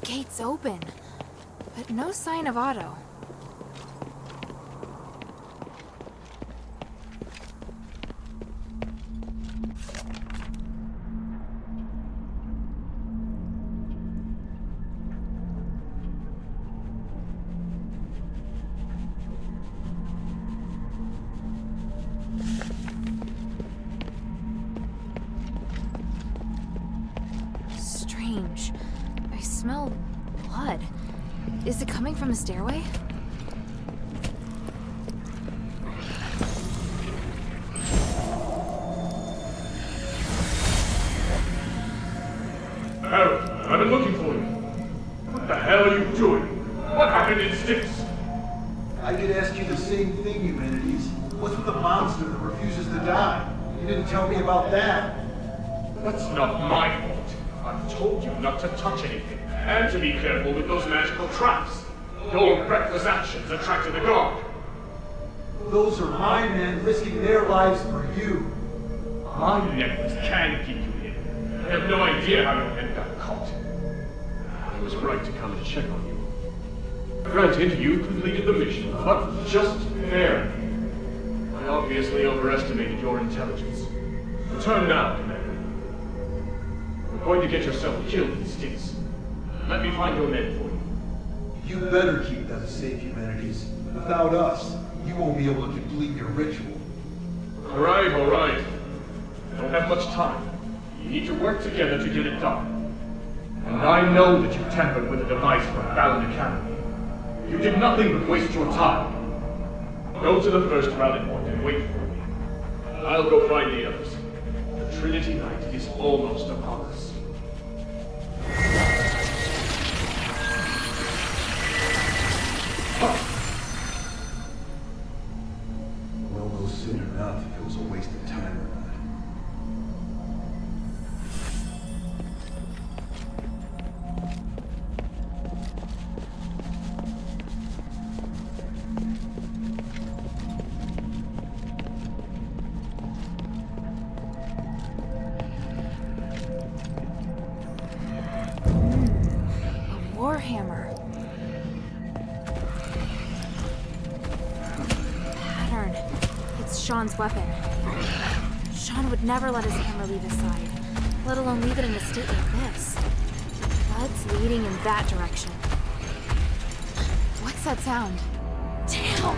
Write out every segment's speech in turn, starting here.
gate's open, but no sign of Otto. Strange. I smell blood. Is it coming from the stairway? Harold, I've been looking for you. What the hell are you doing? What happened in Styx? I could ask you the same thing, Humanities. What's with the monster that refuses to die? You didn't tell me about that. That's not my fault. I've told you not to touch anything, and to be careful with those magical traps. Your reckless actions attracted the guard. Those are my men risking their lives for you. My necklace can keep you hidden. I have no idea how your men got caught. I was right to come and check on you. Granted, you completed the mission, but just barely. I obviously overestimated your intelligence. Return now, Commander. You're going to get yourself killed in Styx. Let me find your men for you. You better keep them safe, Humanities. Without us, you won't be able to complete your ritual. All right. I don't have much time. You need to work together to get it done. And I know that you tampered with a device for Baron Academy. You did nothing but waste your time. Go to the first rally point and wait for me. I'll go find the others. The Trinity Night is almost upon us. We'll know soon enough if it was a waste of time or not. A warhammer. Pattern. It's Sean's weapon. Sean would never let his hammer leave his side, let alone leave it in a state like this. Blood's leading in that direction. What's that sound? Damn!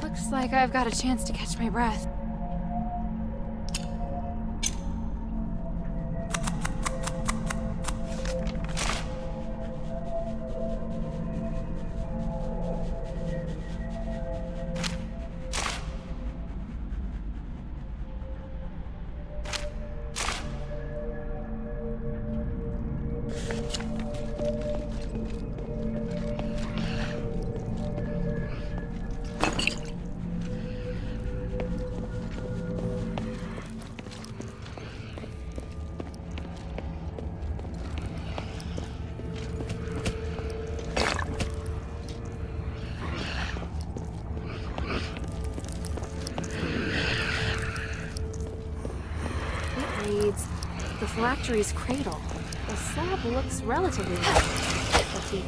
Looks like I've got a chance to catch my breath. Reads, the phylactery's cradle. The slab looks relatively light, but the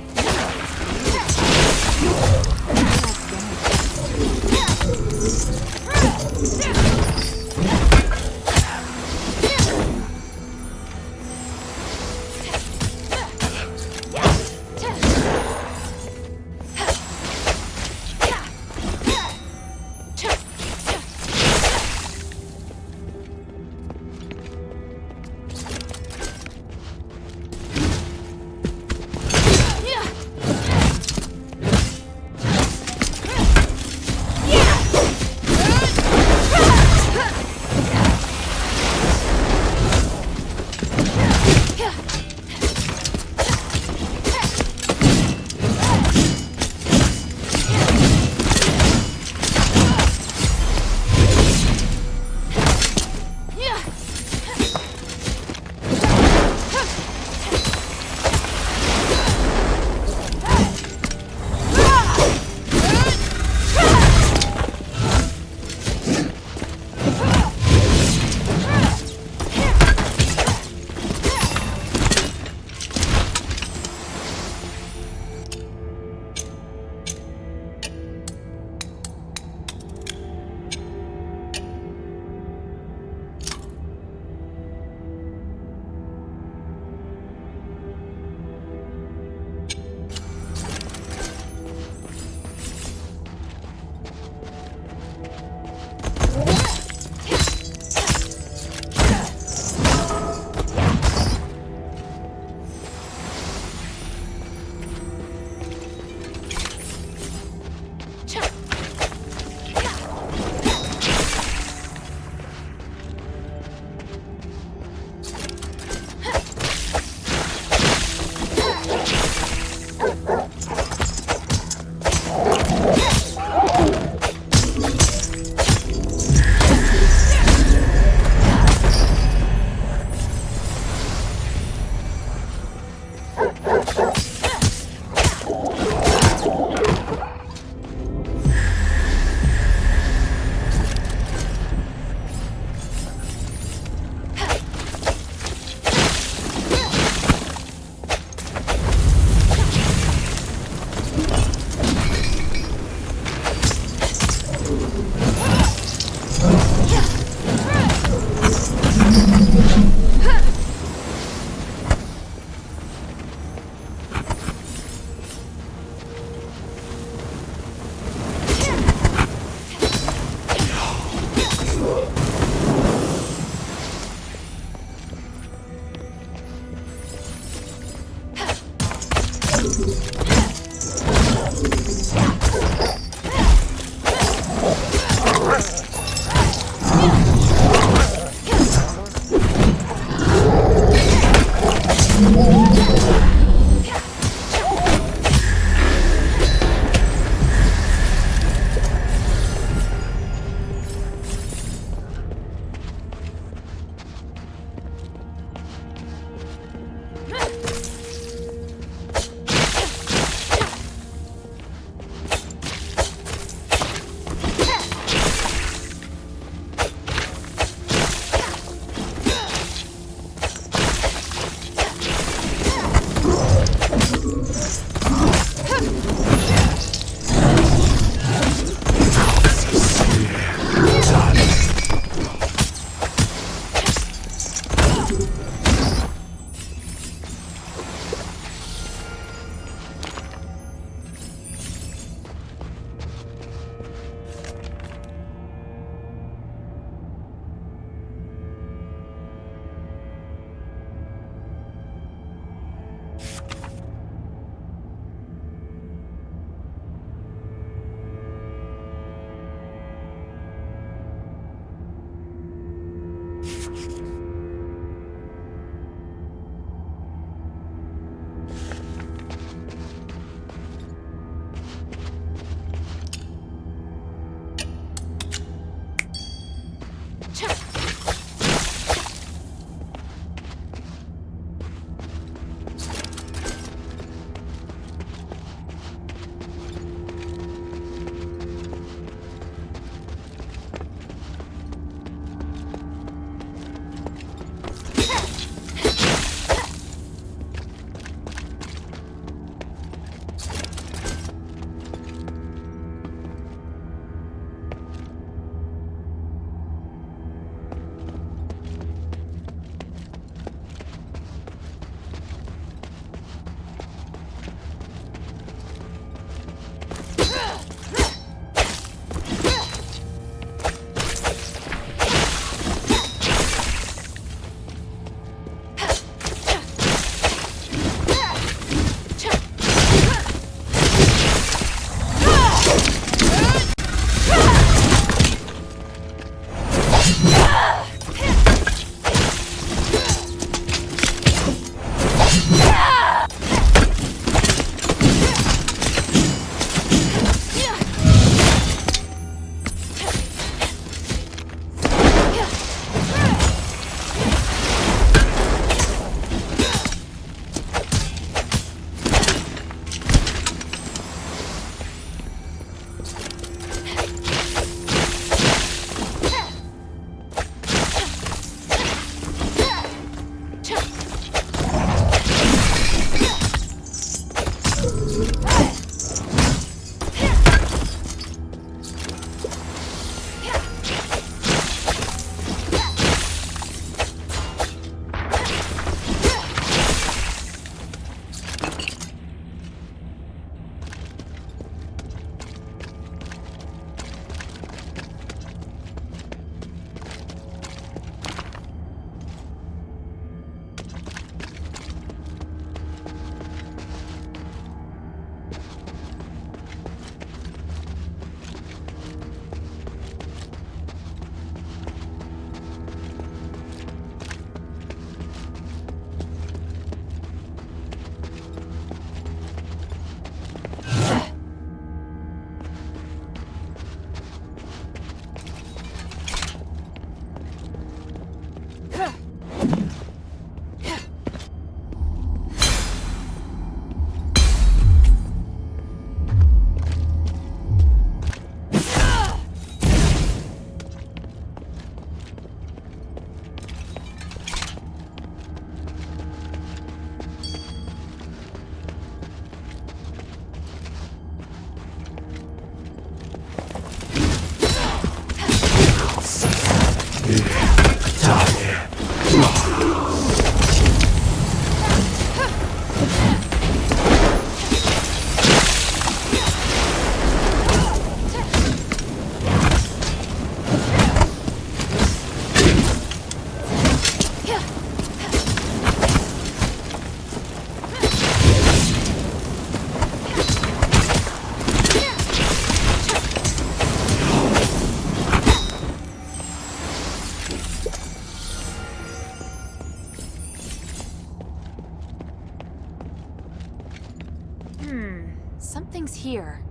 Something's here.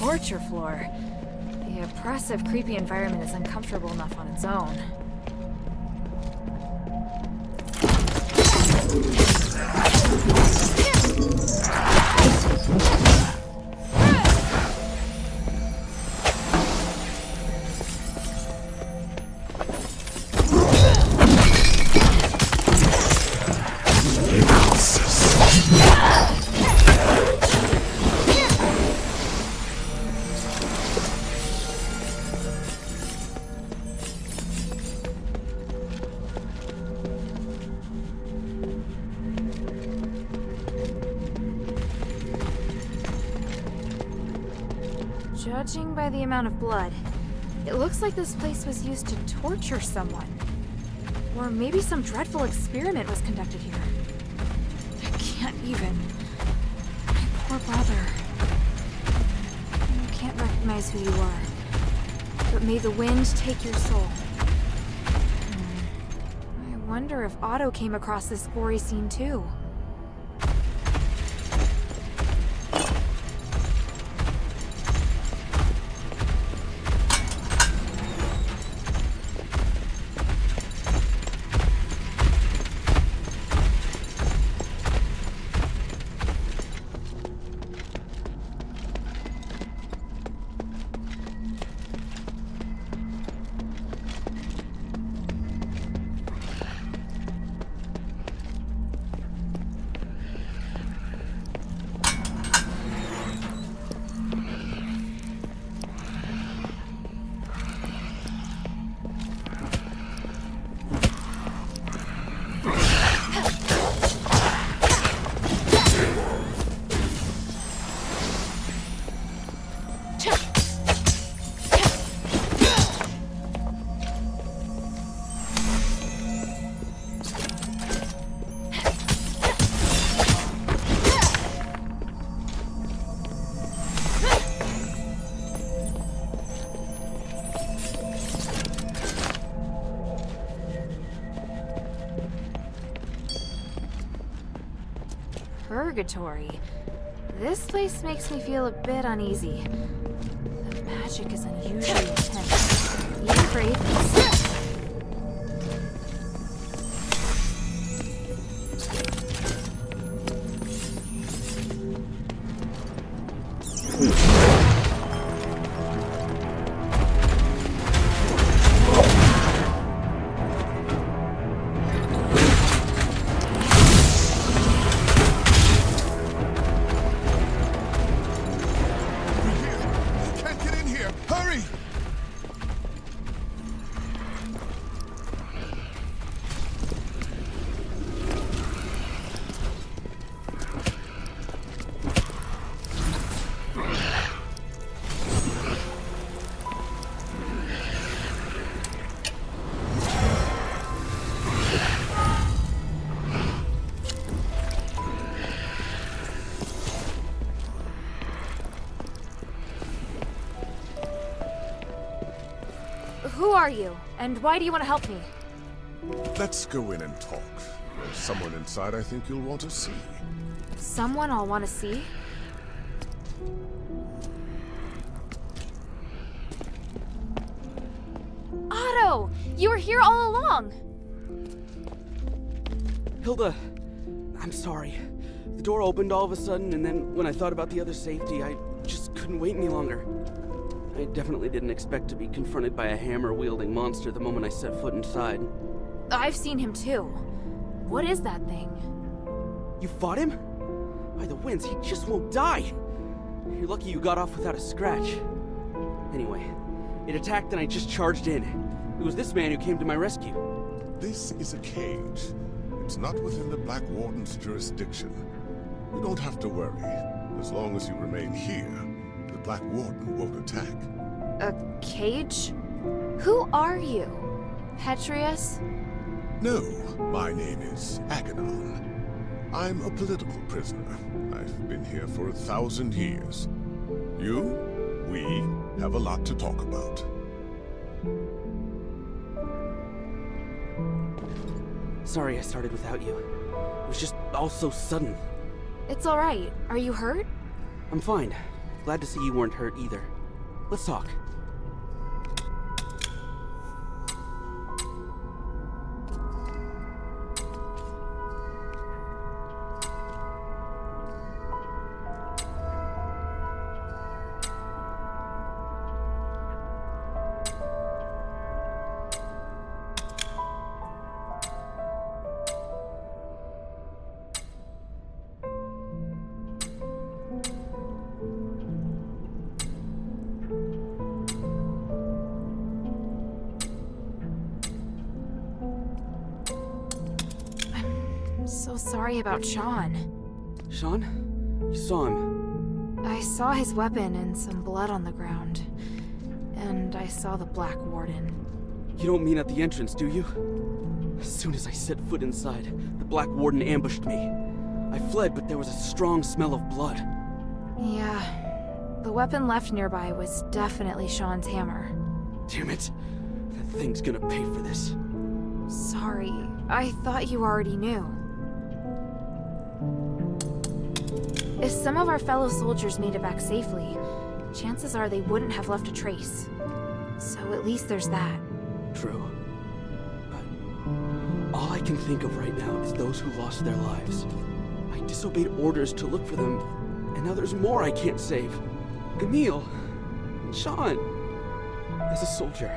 torture floor. The oppressive, creepy environment is uncomfortable enough on its own. Judging by the amount of blood, it looks like this place was used to torture someone. Or maybe some dreadful experiment was conducted here. I can't even. My poor brother. I can't recognize who you are. But may the wind take your soul. I wonder if Otto came across this gory scene too. Purgatory. This place makes me feel a bit uneasy. The magic is unusually intense, even for atheists. Who are you? And why do you want to help me? Let's go in and talk. There's someone inside I think you'll want to see. Someone I'll want to see? Otto! You were here all along! Hilda, I'm sorry. The door opened all of a sudden, and then when I thought about the other safety, I just couldn't wait any longer. I definitely didn't expect to be confronted by a hammer-wielding monster the moment I set foot inside. I've seen him too. What is that thing? You fought him? By the winds, he just won't die! You're lucky you got off without a scratch. Anyway, it attacked and I just charged in. It was this man who came to my rescue. This is a cage. It's not within the Black Warden's jurisdiction. You don't have to worry. As long as you remain here, the Black Warden won't attack. A cage? Who are you? Petrius? No, my name is Aganon. I'm a political prisoner. I've been here for 1,000 years. We have a lot to talk about. Sorry I started without you. It was just all so sudden. It's alright. Are you hurt? I'm fine. Glad to see you weren't hurt either. Let's talk. So sorry about Sean. Sean? You saw him. I saw his weapon and some blood on the ground. And I saw the Black Warden. You don't mean at the entrance, do you? As soon as I set foot inside, the Black Warden ambushed me. I fled, but there was a strong smell of blood. Yeah. The weapon left nearby was definitely Sean's hammer. Damn it. That thing's gonna pay for this. Sorry. I thought you already knew. If some of our fellow soldiers made it back safely, chances are they wouldn't have left a trace. So at least there's that. True. But all I can think of right now is those who lost their lives. I disobeyed orders to look for them, and now there's more I can't save. Emil, and Sean. As a soldier,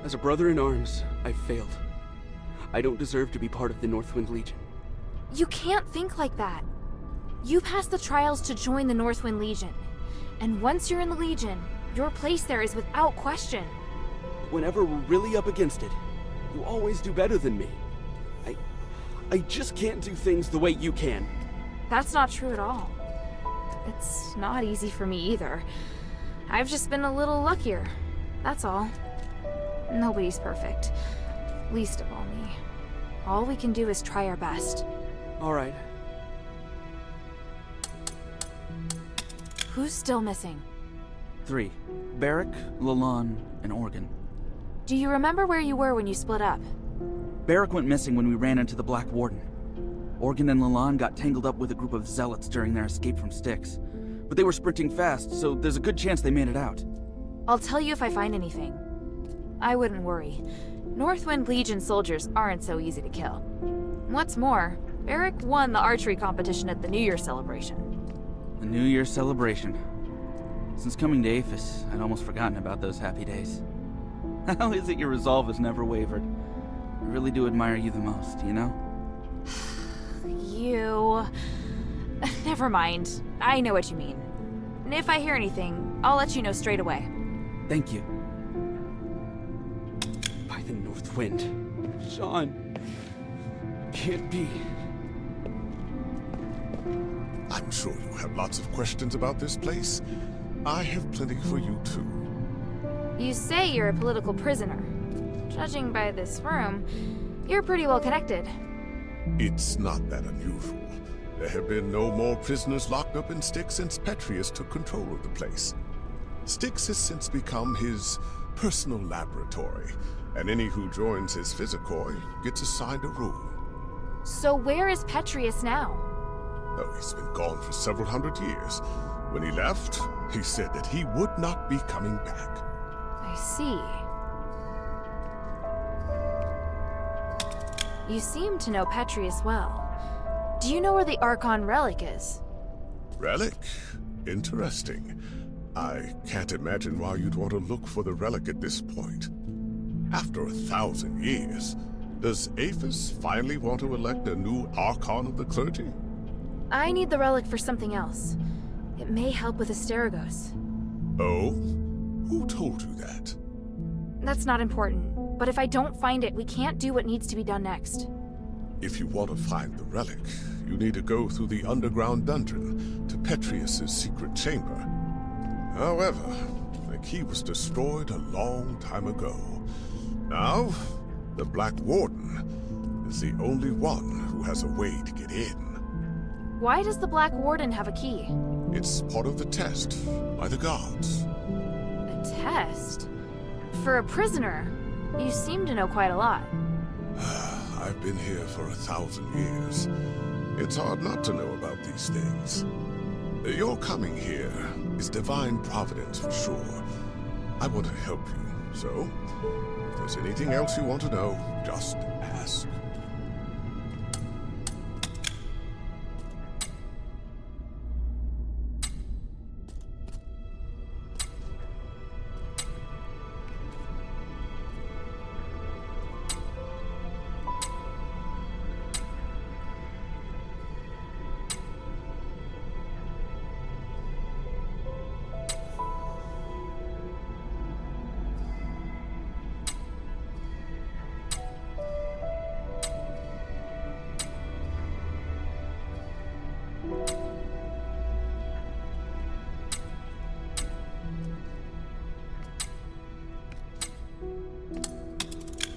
as a brother in arms, I failed. I don't deserve to be part of the Northwind Legion. You can't think like that. You passed the trials to join the Northwind Legion. And once you're in the Legion, your place there is without question. Whenever we're really up against it, you always do better than me. I just can't do things the way you can. That's not true at all. It's not easy for me either. I've just been a little luckier. That's all. Nobody's perfect. Least of all me. All we can do is try our best. All right. Who's still missing? 3. Barrick, Lalon, and Organ. Do you remember where you were when you split up? Barrick went missing when we ran into the Black Warden. Organ and Lalon got tangled up with a group of zealots during their escape from Styx. But they were sprinting fast, so there's a good chance they made it out. I'll tell you if I find anything. I wouldn't worry. Northwind Legion soldiers aren't so easy to kill. What's more, Barrick won the archery competition at the New Year celebration. The New Year's celebration. Since coming to Aphis, I'd almost forgotten about those happy days. How is it your resolve has never wavered? I really do admire you the most, you know? You... Never mind. I know what you mean. And if I hear anything, I'll let you know straight away. Thank you. By the North Wind. Sean. Can't be. I'm sure you have lots of questions about this place. I have plenty for you too. You say you're a political prisoner. Judging by this room, you're pretty well connected. It's not that unusual. There have been no more prisoners locked up in Styx since Petrius took control of the place. Styx has since become his personal laboratory, and any who joins his Physicoi gets assigned a room. So where is Petrius now? Oh, he's been gone for several hundred years. When he left, he said that he would not be coming back. I see. You seem to know Petrius well. Do you know where the Archon relic is? Relic? Interesting. I can't imagine why you'd want to look for the relic at this point. After 1,000 years, does Aphis finally want to elect a new Archon of the clergy? I need the relic for something else. It may help with Asterigos. Oh? Who told you that? That's not important, but if I don't find it, we can't do what needs to be done next. If you want to find the relic, you need to go through the underground dungeon to Petrius's secret chamber. However, the key was destroyed a long time ago. Now, the Black Warden is the only one who has a way to get in. Why does the Black Warden have a key? It's part of the test by the gods. A test? For a prisoner, you seem to know quite a lot. I've been here for 1,000 years. It's hard not to know about these things. Your coming here is divine providence for sure. I want to help you, so if there's anything else you want to know, just ask.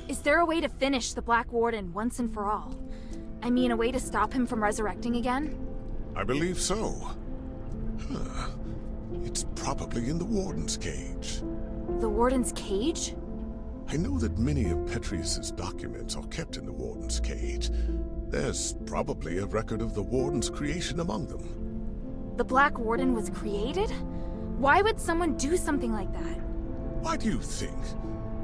Is there a way to finish the Black Warden once and for all? I mean, a way to stop him from resurrecting again? I believe so. Huh. It's probably in the Warden's cage. The Warden's cage? I know that many of Petrius's documents are kept in the Warden's cage. There's probably a record of the Warden's creation among them. The Black Warden was created? Why would someone do something like that? Why do you think?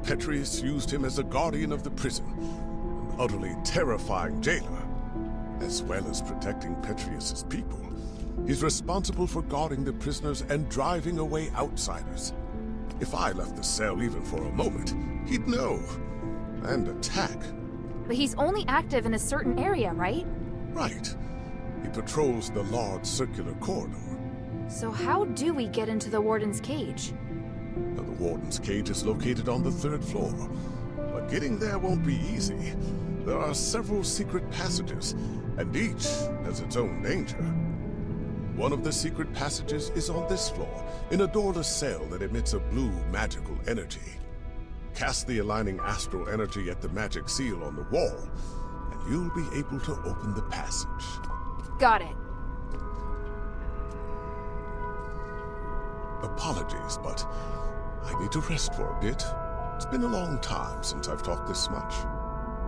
Petrius used him as a guardian of the prison, an utterly terrifying jailer. As well as protecting Petrius's people, he's responsible for guarding the prisoners and driving away outsiders. If I left the cell even for a moment, he'd know. And attack. But he's only active in a certain area, right? Right. He patrols the large circular corridor. So how do we get into the Warden's cage? Now, the Warden's cage is located on the 3rd floor. But getting there won't be easy. There are several secret passages, and each has its own danger. One of the secret passages is on this floor, in a doorless cell that emits a blue magical energy. Cast the aligning astral energy at the magic seal on the wall, and you'll be able to open the passage. Got it. Apologies, but I need to rest for a bit. It's been a long time since I've talked this much.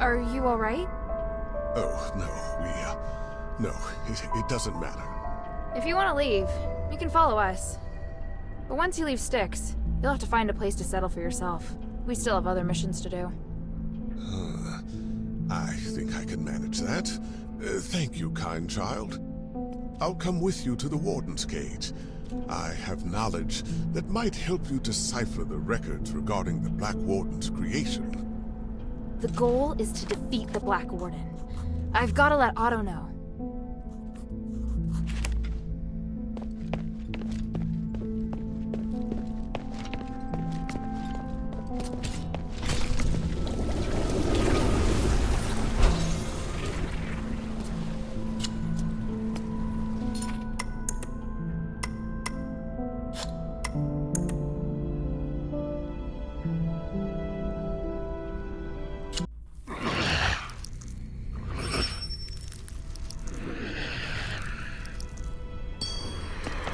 Are you alright? Oh, no, it doesn't matter. If you want to leave, you can follow us. But once you leave Styx, you'll have to find a place to settle for yourself. We still have other missions to do. I think I can manage that. Thank you, kind child. I'll come with you to the Warden's cage. I have knowledge that might help you decipher the records regarding the Black Warden's creation. The goal is to defeat the Black Warden. I've got to let Otto know.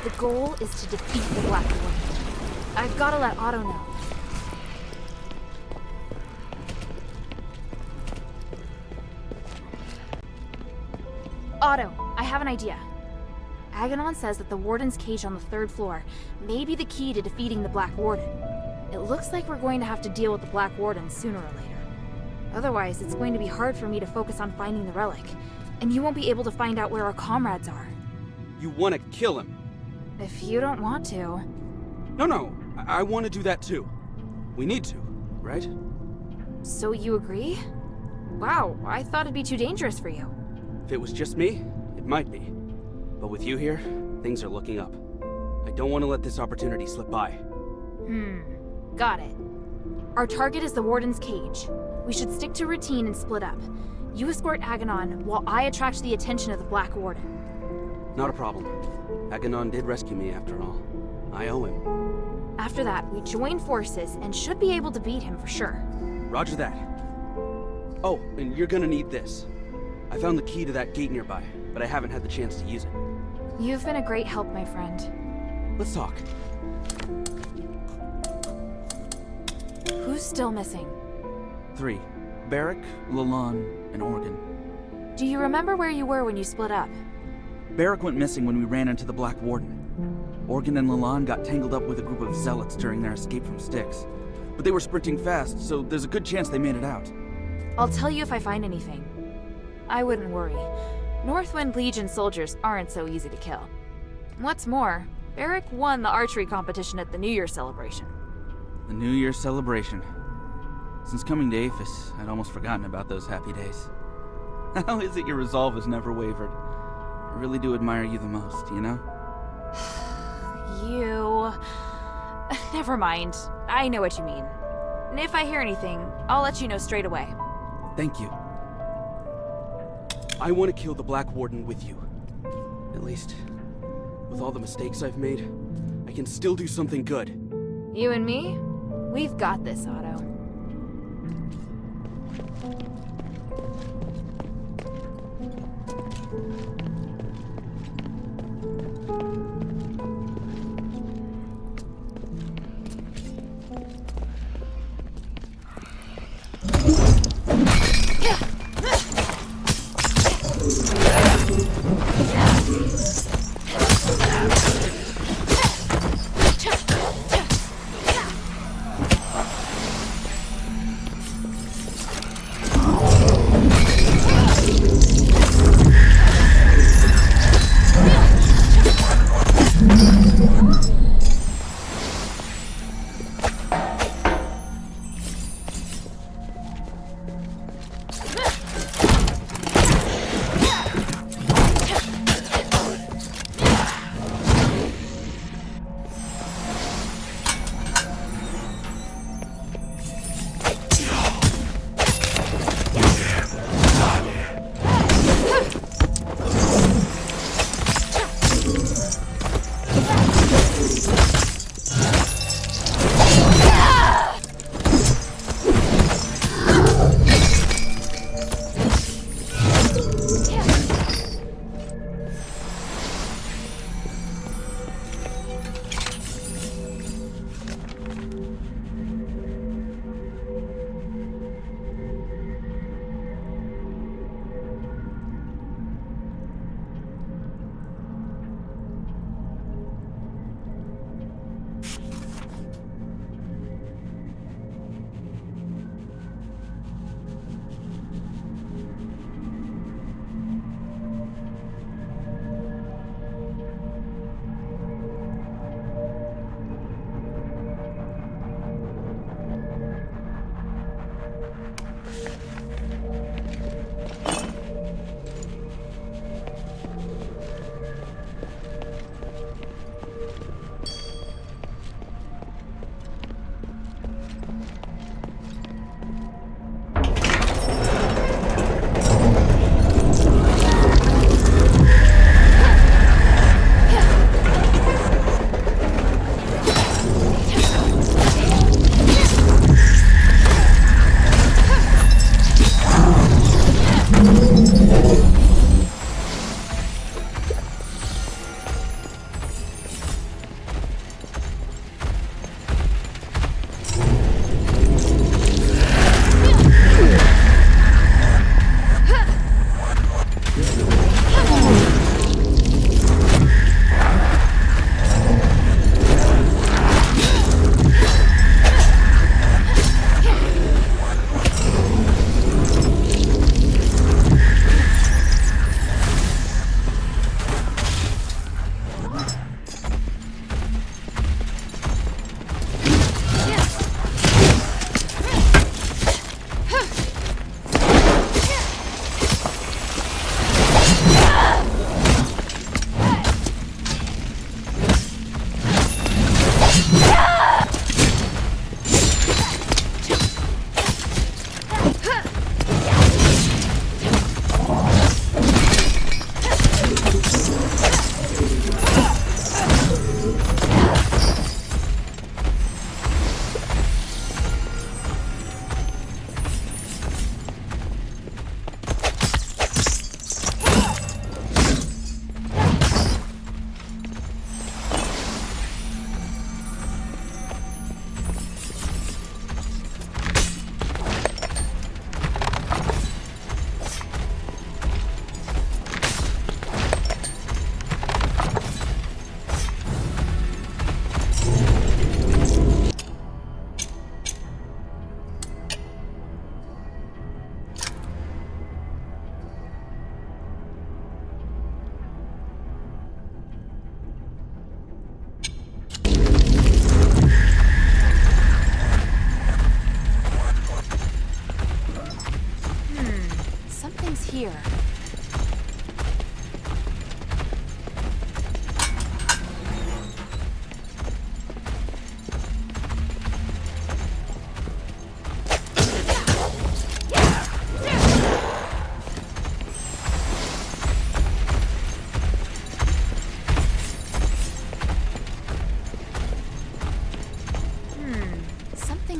The goal is to defeat the Black Warden. I've got to let Otto know. Otto, I have an idea. Aganon says that the Warden's cage on the 3rd floor may be the key to defeating the Black Warden. It looks like we're going to have to deal with the Black Warden sooner or later. Otherwise, it's going to be hard for me to focus on finding the relic, and you won't be able to find out where our comrades are. You want to kill him? If you don't want to. No, I want to do that too. We need to, right? So you agree? Wow, I thought it'd be too dangerous for you. If it was just me, it might be. But with you here, things are looking up. I don't want to let this opportunity slip by. Got it. Our target is the Warden's cage. We should stick to routine and split up. You escort Aganon, while I attract the attention of the Black Warden. Not a problem. Aganon did rescue me after all. I owe him. After that, we join forces and should be able to beat him for sure. Roger that. Oh, and you're gonna need this. I found the key to that gate nearby, but I haven't had the chance to use it. You've been a great help, my friend. Let's talk. Who's still missing? 3. Barrack, Lalonde, and Organ. Do you remember where you were when you split up? Barrack went missing when we ran into the Black Warden. Organ and Lalonde got tangled up with a group of zealots during their escape from Styx. But they were sprinting fast, so there's a good chance they made it out. I'll tell you if I find anything. I wouldn't worry. Northwind Legion soldiers aren't so easy to kill. What's more, Barrick won the archery competition at the New Year celebration. The New Year celebration. Since coming to Aphis, I'd almost forgotten about those happy days. How is it your resolve has never wavered? I really do admire you the most, you know? You... Never mind. I know what you mean. If I hear anything, I'll let you know straight away. Thank you. I want to kill the Black Warden with you. At least, with all the mistakes I've made, I can still do something good. You and me? We've got this, Otto.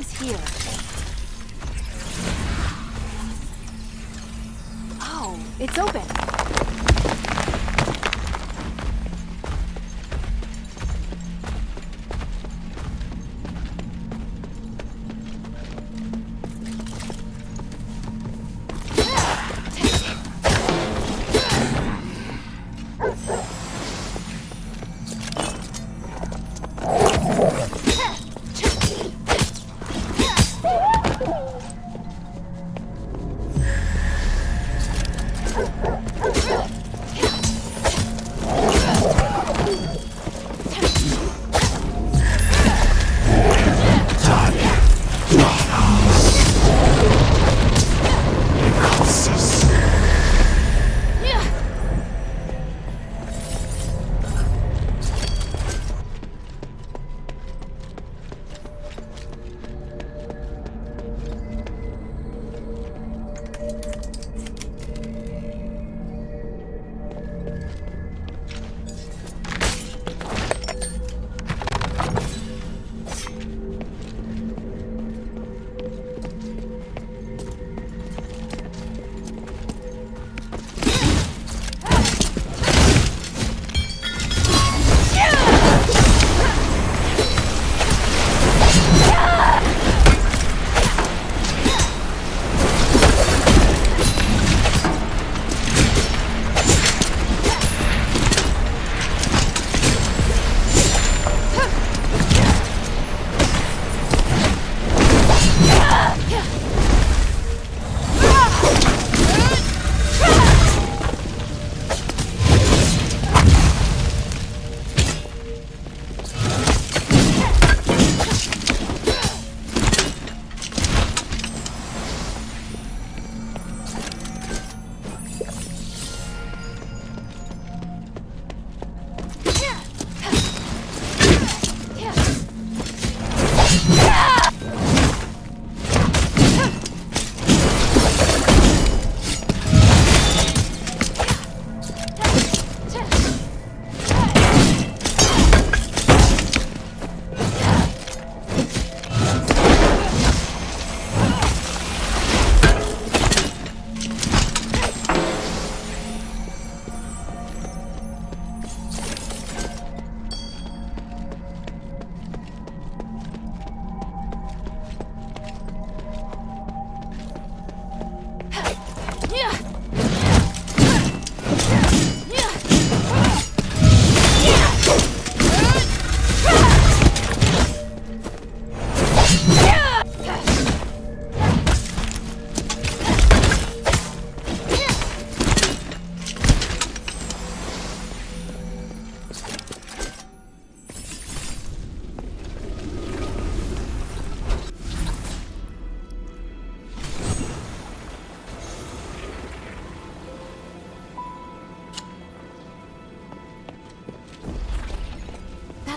things here. Oh, it's open.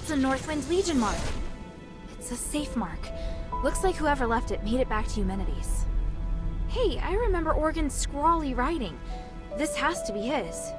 That's a Northwind Legion mark. It's a safe mark. Looks like whoever left it made it back to Eumenides. Hey, I remember Organ's scrawly writing. This has to be his.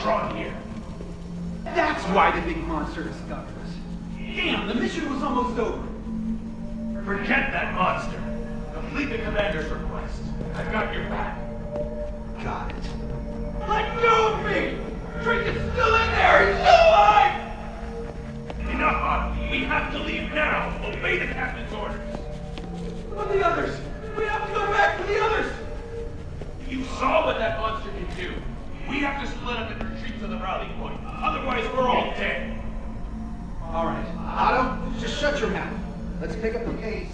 drawn here. That's why the big monster discovered us. Damn, the mission was almost over. Forget that monster. Complete the commander's request. I've got your back. Got it. Let go of me! Drake is still in there! He's still alive! Enough, Otto. We have to leave now. Obey the captain's orders. What are the others? We have to go back to the others! You saw what that monster can do. We have to split up and retreat to the rally point. Otherwise, we're all dead. All right. Otto, just shut your mouth. Let's pick up the pace.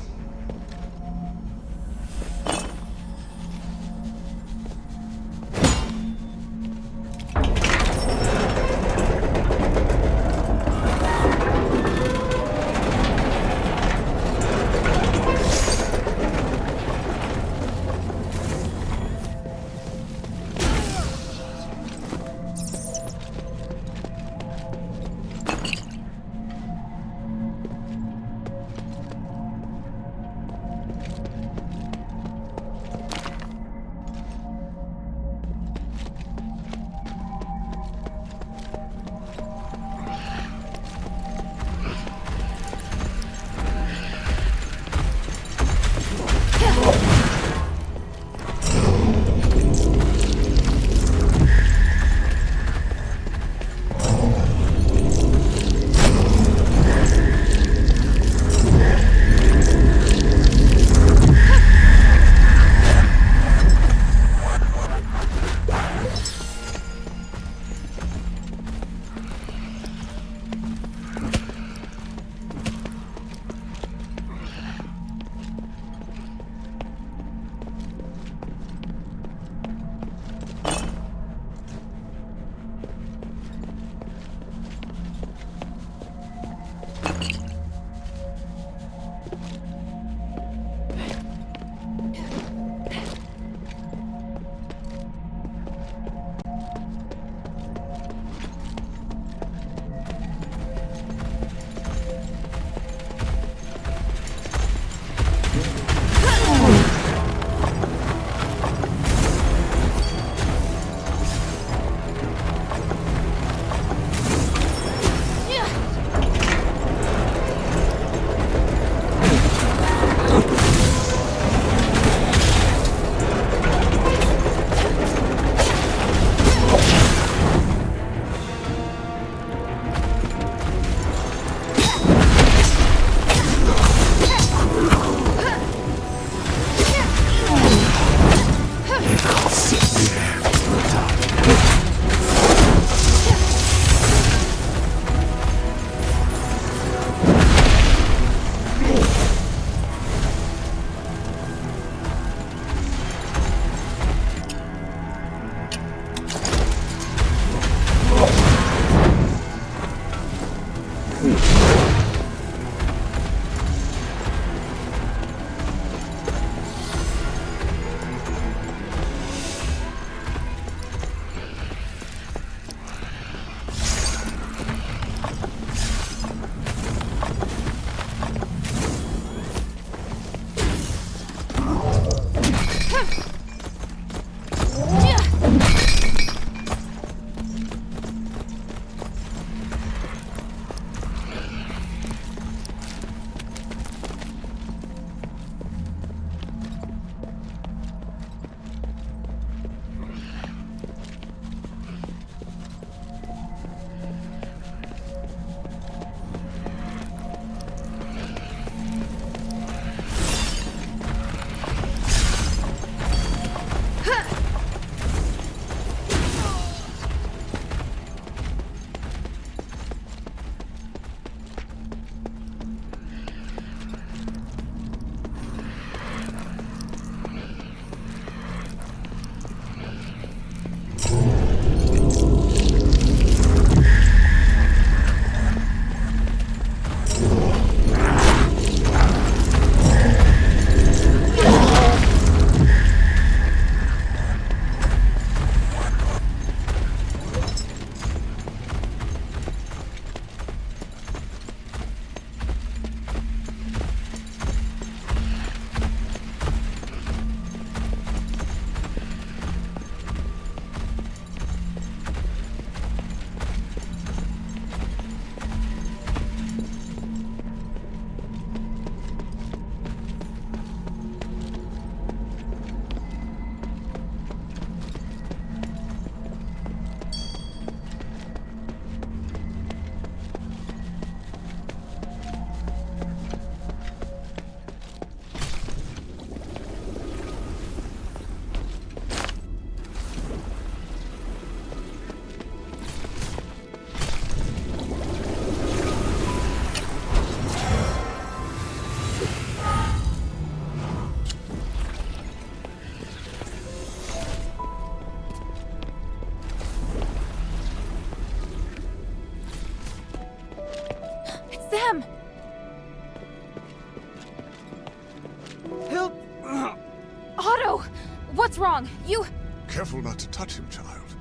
wrong? You... Careful not to touch him, child.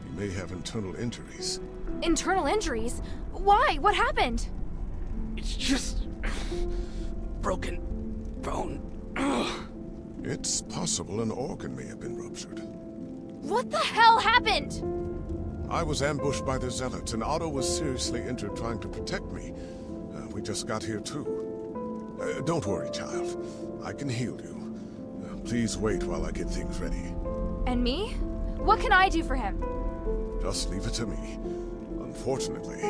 He may have internal injuries. Internal injuries? Why? What happened? It's just... broken bone. It's possible an organ may have been ruptured. What the hell happened? I was ambushed by the Zealots, and Otto was seriously injured trying to protect me. We just got here too. Don't worry, child. I can heal you. Please wait while I get things ready. And me? What can I do for him? Just leave it to me. Unfortunately,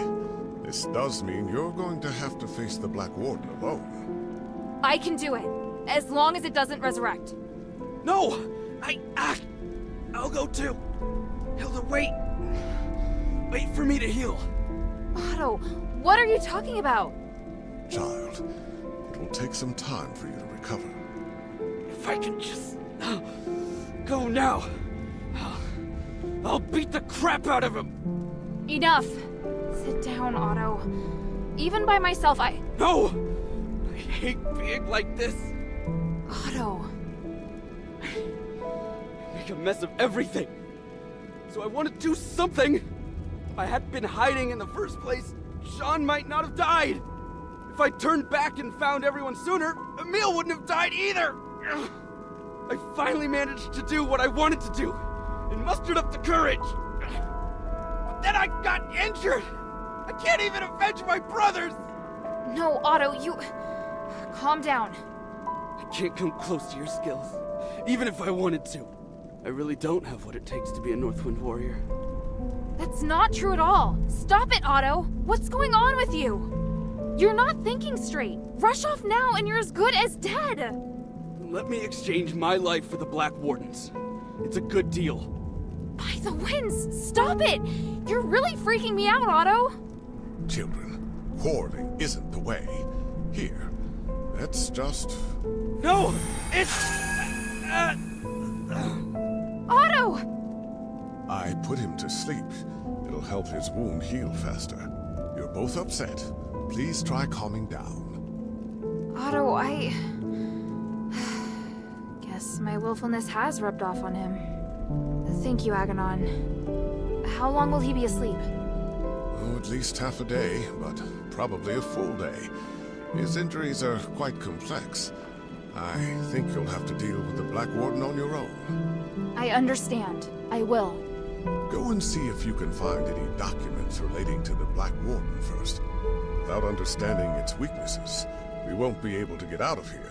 this does mean you're going to have to face the Black Warden alone. I can do it, as long as it doesn't resurrect. No! I'll go too. Hilda, wait. Wait for me to heal. Otto, what are you talking about? Child, it will take some time for you to recover. If I can just... go now. I'll beat the crap out of him. Enough. Sit down, Otto. Even by myself, No! I hate being like this. Otto. Make a mess of everything. So I want to do something. If I hadn't been hiding in the first place, Sean might not have died. If I turned back and found everyone sooner, Emil wouldn't have died either. I finally managed to do what I wanted to do, and mustered up the courage. But then I got injured. I can't even avenge my brothers. No, Otto, you... Calm down. I can't come close to your skills, even if I wanted to. I really don't have what it takes to be a Northwind warrior. That's not true at all. Stop it, Otto. What's going on with you? You're not thinking straight. Rush off now and you're as good as dead. Let me exchange my life for the Black Warden's. It's a good deal. By the winds, stop it! You're really freaking me out, Otto. Children, quarreling isn't the way. Here, let's just... No! It's... Otto! I put him to sleep. It'll help his wound heal faster. You're both upset. Please try calming down. Otto, I... guess my willfulness has rubbed off on him. Thank you, Aganon. How long will he be asleep? Oh, at least half a day, but probably a full day. His injuries are quite complex. I think you'll have to deal with the Black Warden on your own. I understand. I will. Go and see if you can find any documents relating to the Black Warden first. Without understanding its weaknesses, we won't be able to get out of here.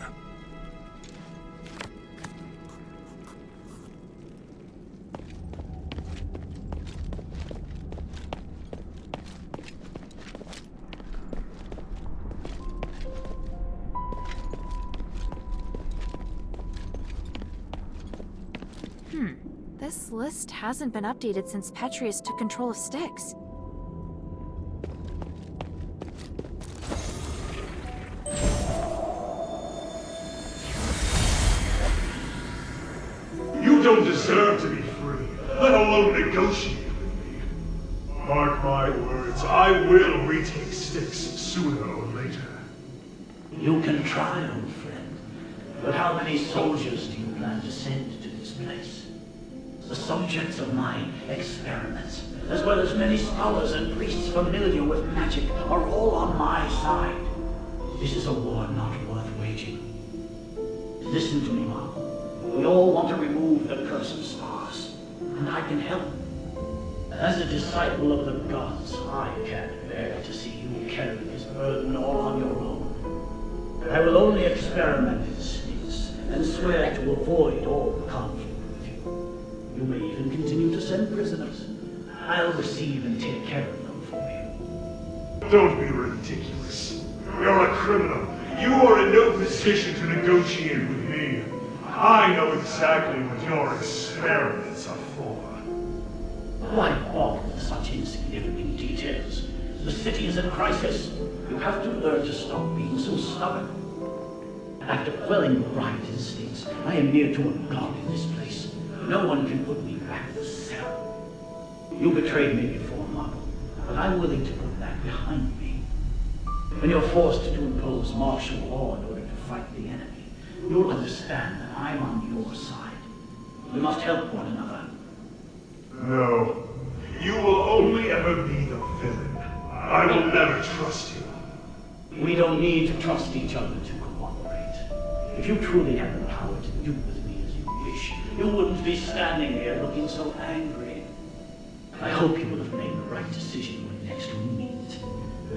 This list hasn't been updated since Petrius took control of Styx. You don't deserve to be free, let alone negotiate with me. Mark my words, I will retake Styx sooner or later. You can try, old friend, but how many soldiers do you plan to send to this place? The subjects of my experiments, as well as many scholars and priests familiar with magic, are all on my side. This is a war not worth waging. Listen to me, Mom. We all want to remove the curse of stars, and I can help. As a disciple of the gods, I can't bear to see you carry this burden all on your own. I will only experiment with Styx, and swear to avoid all conflict. You may even continue to send prisoners. I'll receive and take care of them for you. Don't be ridiculous. You're a criminal. You are in no position to negotiate with me. I know exactly what your experiments are for. Why bother with such insignificant details? The city is in crisis. You have to learn to stop being so stubborn. After quelling your right instincts, I am near to a god in this place. No one can put me back in the cell. You betrayed me before, Marco, but I'm willing to put that behind me. When you're forced to impose martial law in order to fight the enemy, you'll understand that I'm on your side. We must help one another. No. You will only ever be the villain. I will never trust you. We don't need to trust each other to cooperate. If you truly had the power to do with me as you wish, you wouldn't be standing here looking so angry. I hope you will have made the right decision when next we meet.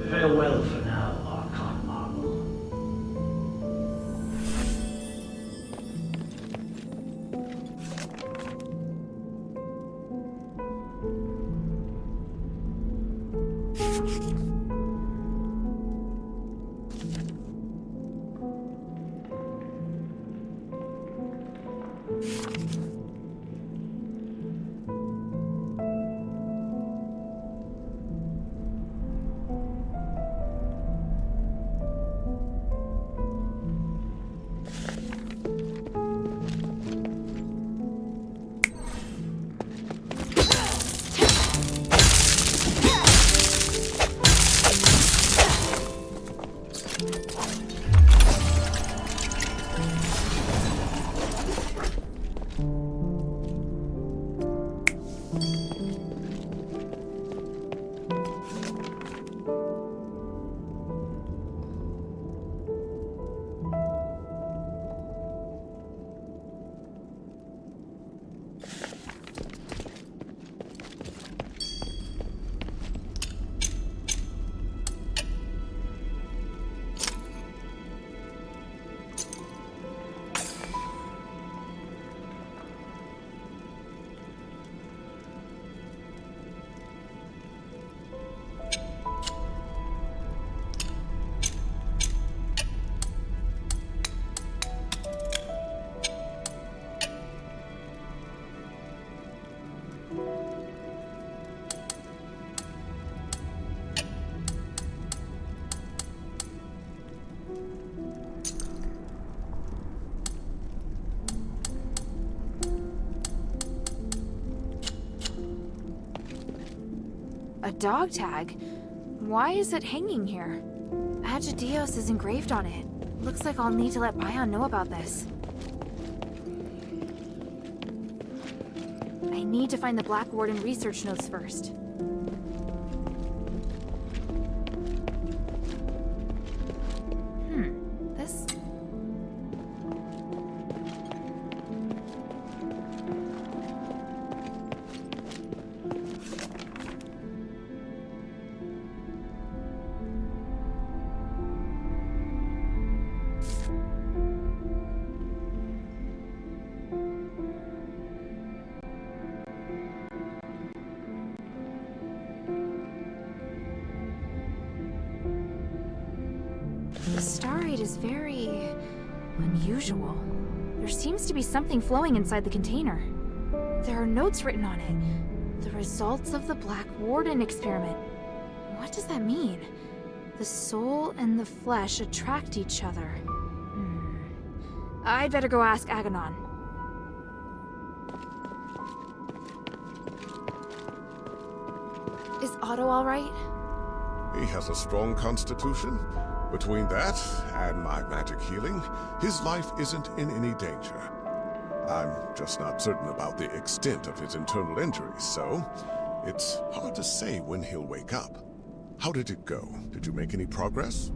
Farewell for now, Archon Marvel. A dog tag? Why is it hanging here? Agidios is engraved on it. Looks like I'll need to let Bion know about this. I need to find the Black Warden research notes first. This... The starite is very unusual. There seems to be something flowing inside the container. There are notes written on it. The results of the Black Warden experiment. What does that mean? The soul and the flesh attract each other. I'd better go ask Aganon. Is Otto all right? He has a strong constitution. Between that and my magic healing, his life isn't in any danger. I'm just not certain about the extent of his internal injuries, so it's hard to say when he'll wake up. How did it go? Did you make any progress?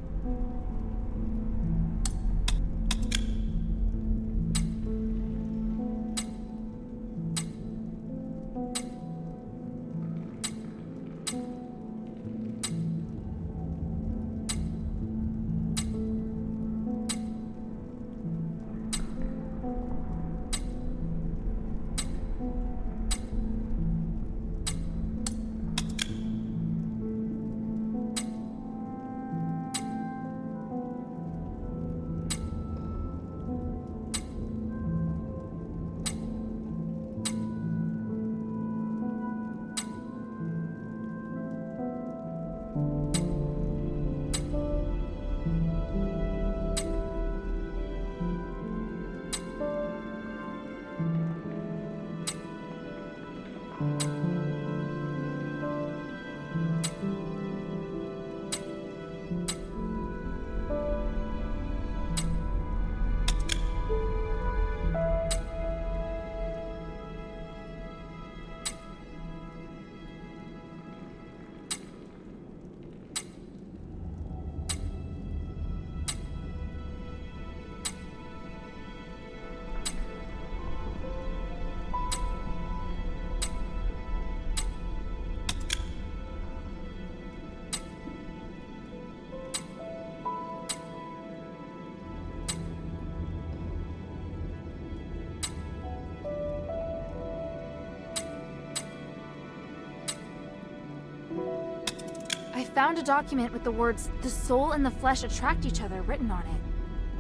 found a document with the words, "The soul and the flesh attract each other," written on it.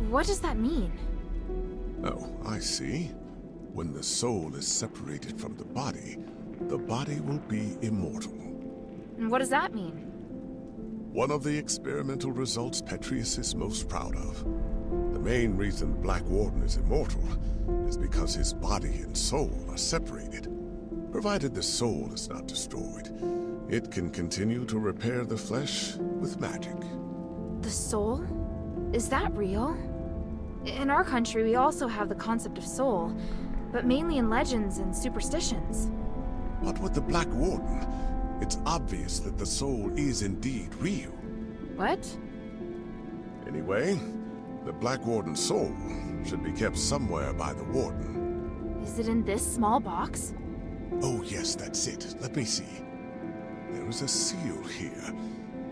What does that mean? Oh, I see. When the soul is separated from the body will be immortal. And what does that mean? One of the experimental results Petrius is most proud of. The main reason the Black Warden is immortal is because his body and soul are separated. Provided the soul is not destroyed, it can continue to repair the flesh with magic. The soul? Is that real? In our country, we also have the concept of soul, but mainly in legends and superstitions. But with the Black Warden, it's obvious that the soul is indeed real. What? Anyway, the Black Warden's soul should be kept somewhere by the Warden. Is it in this small box? Oh yes, that's it. Let me see. There is a seal here.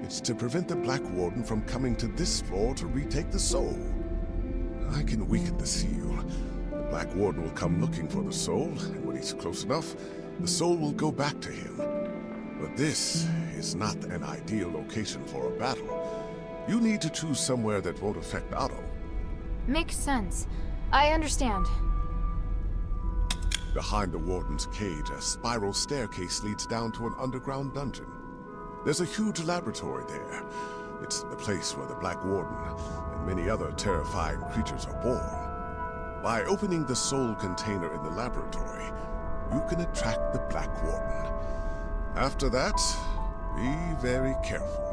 It's to prevent the Black Warden from coming to this floor to retake the soul. I can weaken the seal. The Black Warden will come looking for the soul, and when he's close enough, the soul will go back to him. But this is not an ideal location for a battle. You need to choose somewhere that won't affect Otto. Makes sense. I understand. Behind the Warden's cage, a spiral staircase leads down to an underground dungeon. There's a huge laboratory there. It's the place where the Black Warden and many other terrifying creatures are born. By opening the soul container in the laboratory, you can attract the Black Warden. After that, be very careful.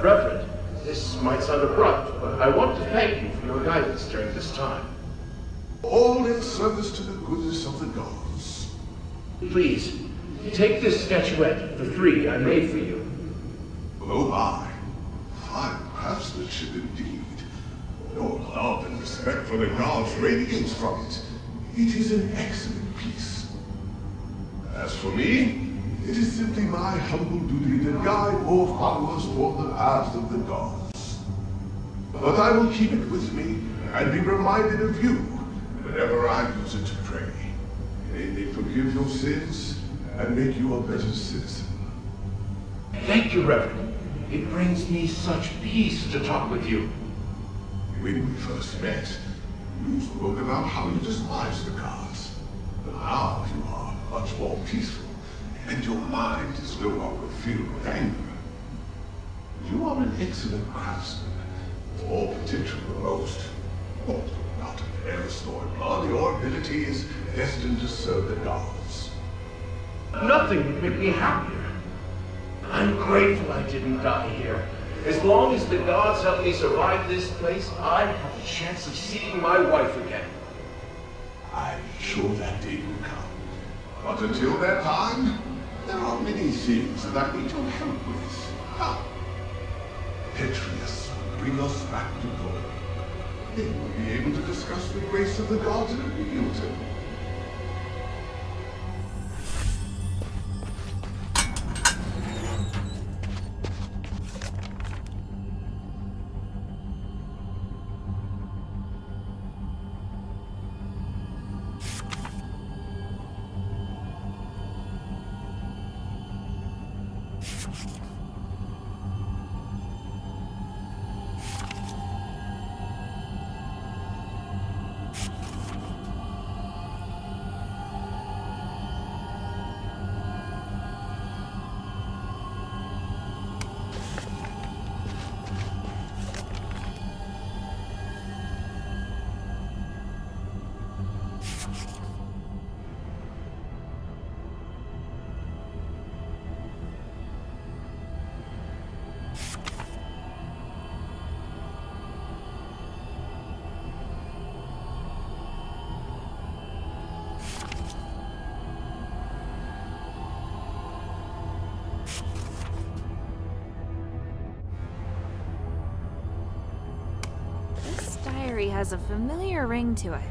Reverend, this might sound abrupt, but I want to thank you for your guidance during this time. All in service to the goodness of the gods. Please, take this statuette, the 3 I made for you. Oh my. Fine craftsmanship indeed. Your love and respect for the gods radiates from it. It is an excellent piece. As for me, it is simply my humble duty to guide more followers toward the paths of the gods. But I will keep it with me and be reminded of you whenever I use it to pray. May they forgive your sins and make you a better citizen. Thank you, Reverend. It brings me such peace to talk with you. When we first met, you spoke about how you despise the gods. But now you are much more peaceful, and your mind is no longer filled with anger. You are an excellent craftsman, with all potential the most. Although not of Eris or blood, your ability is destined to serve the gods. Nothing would make me happier. I'm grateful I didn't die here. As long as the gods help me survive this place, I have a chance of seeing my wife again. I'm sure that day will come. But until that time, there are many things that I need your help with. Ah, Petrius will bring us back to glory. Then we'll be able to discuss the grace of the gods in a real temple. Has a familiar ring to it.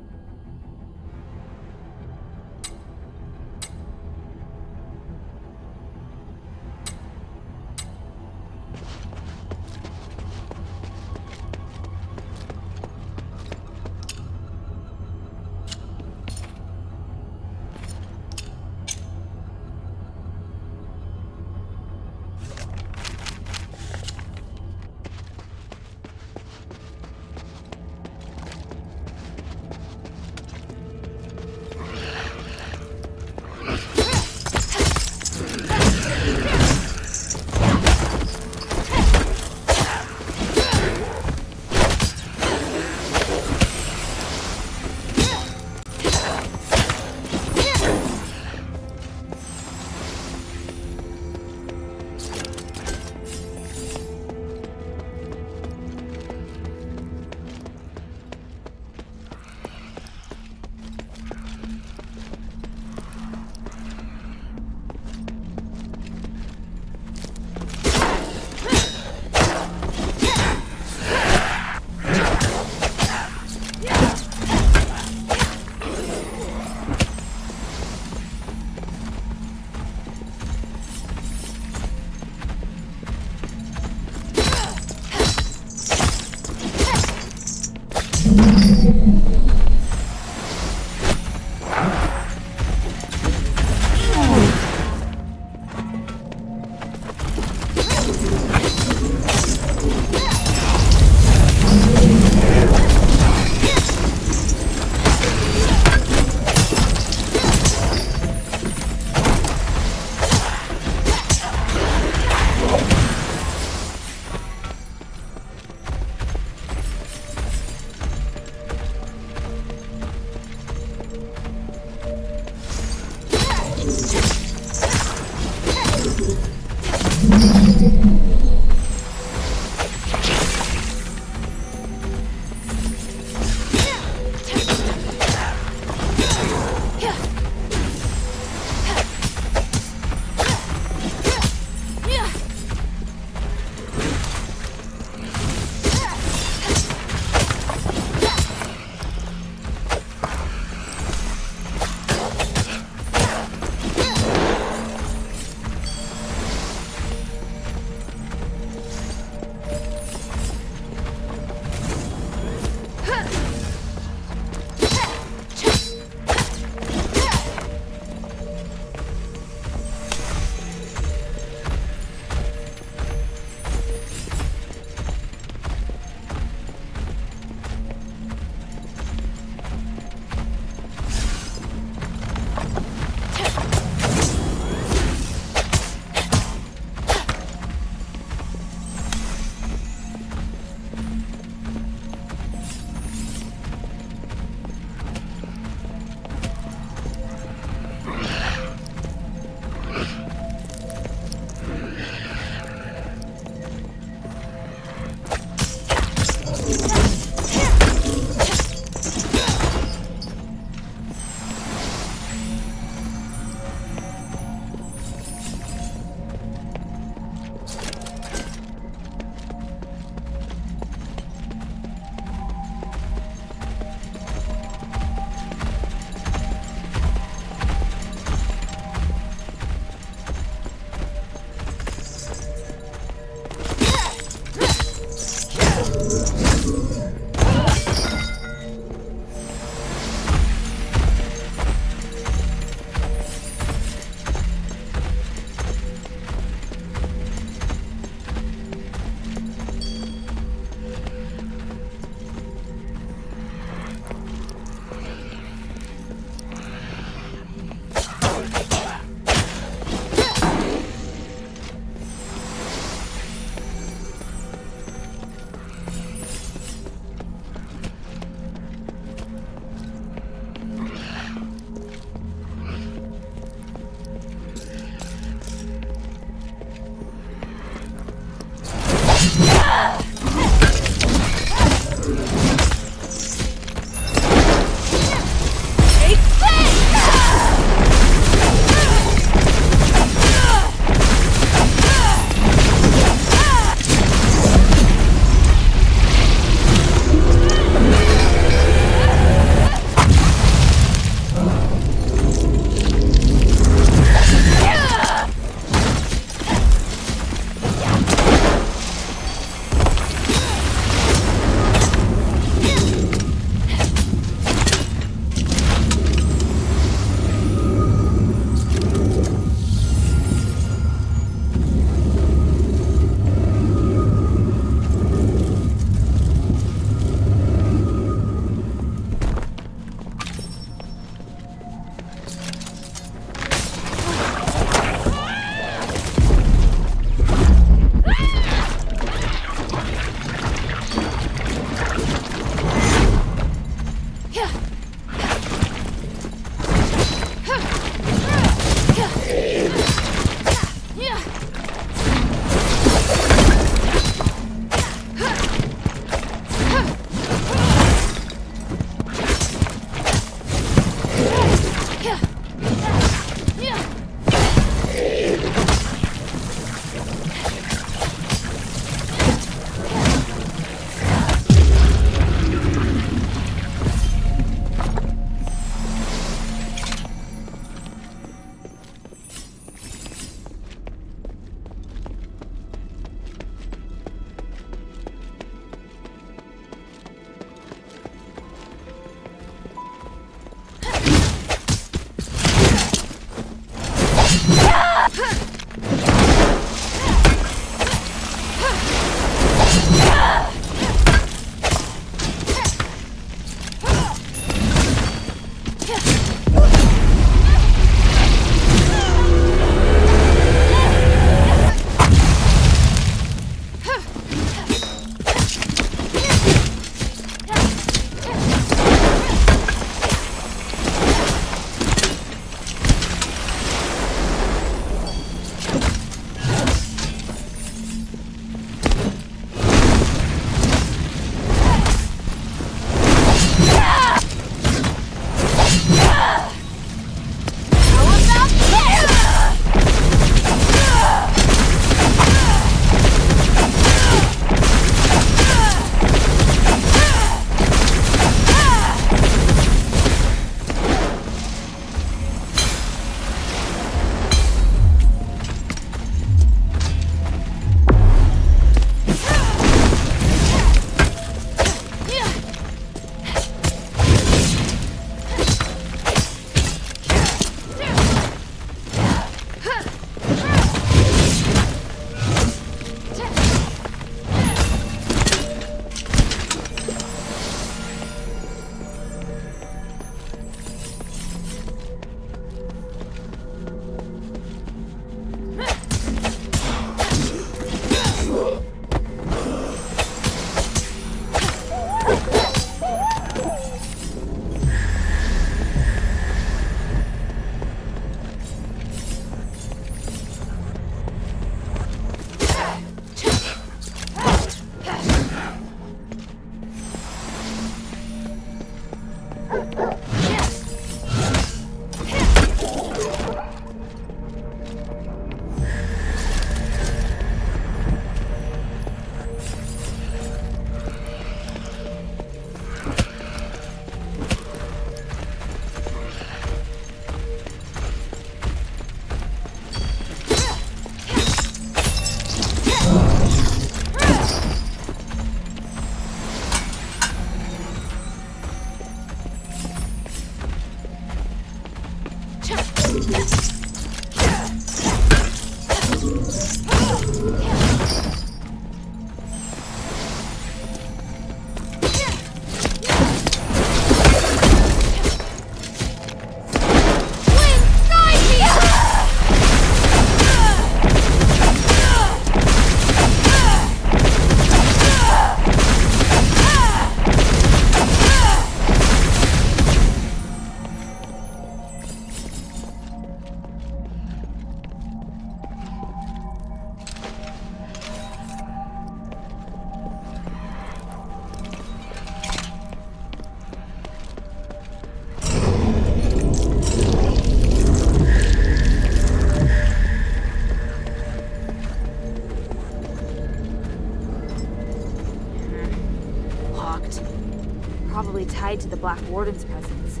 Probably tied to the Black Warden's presence.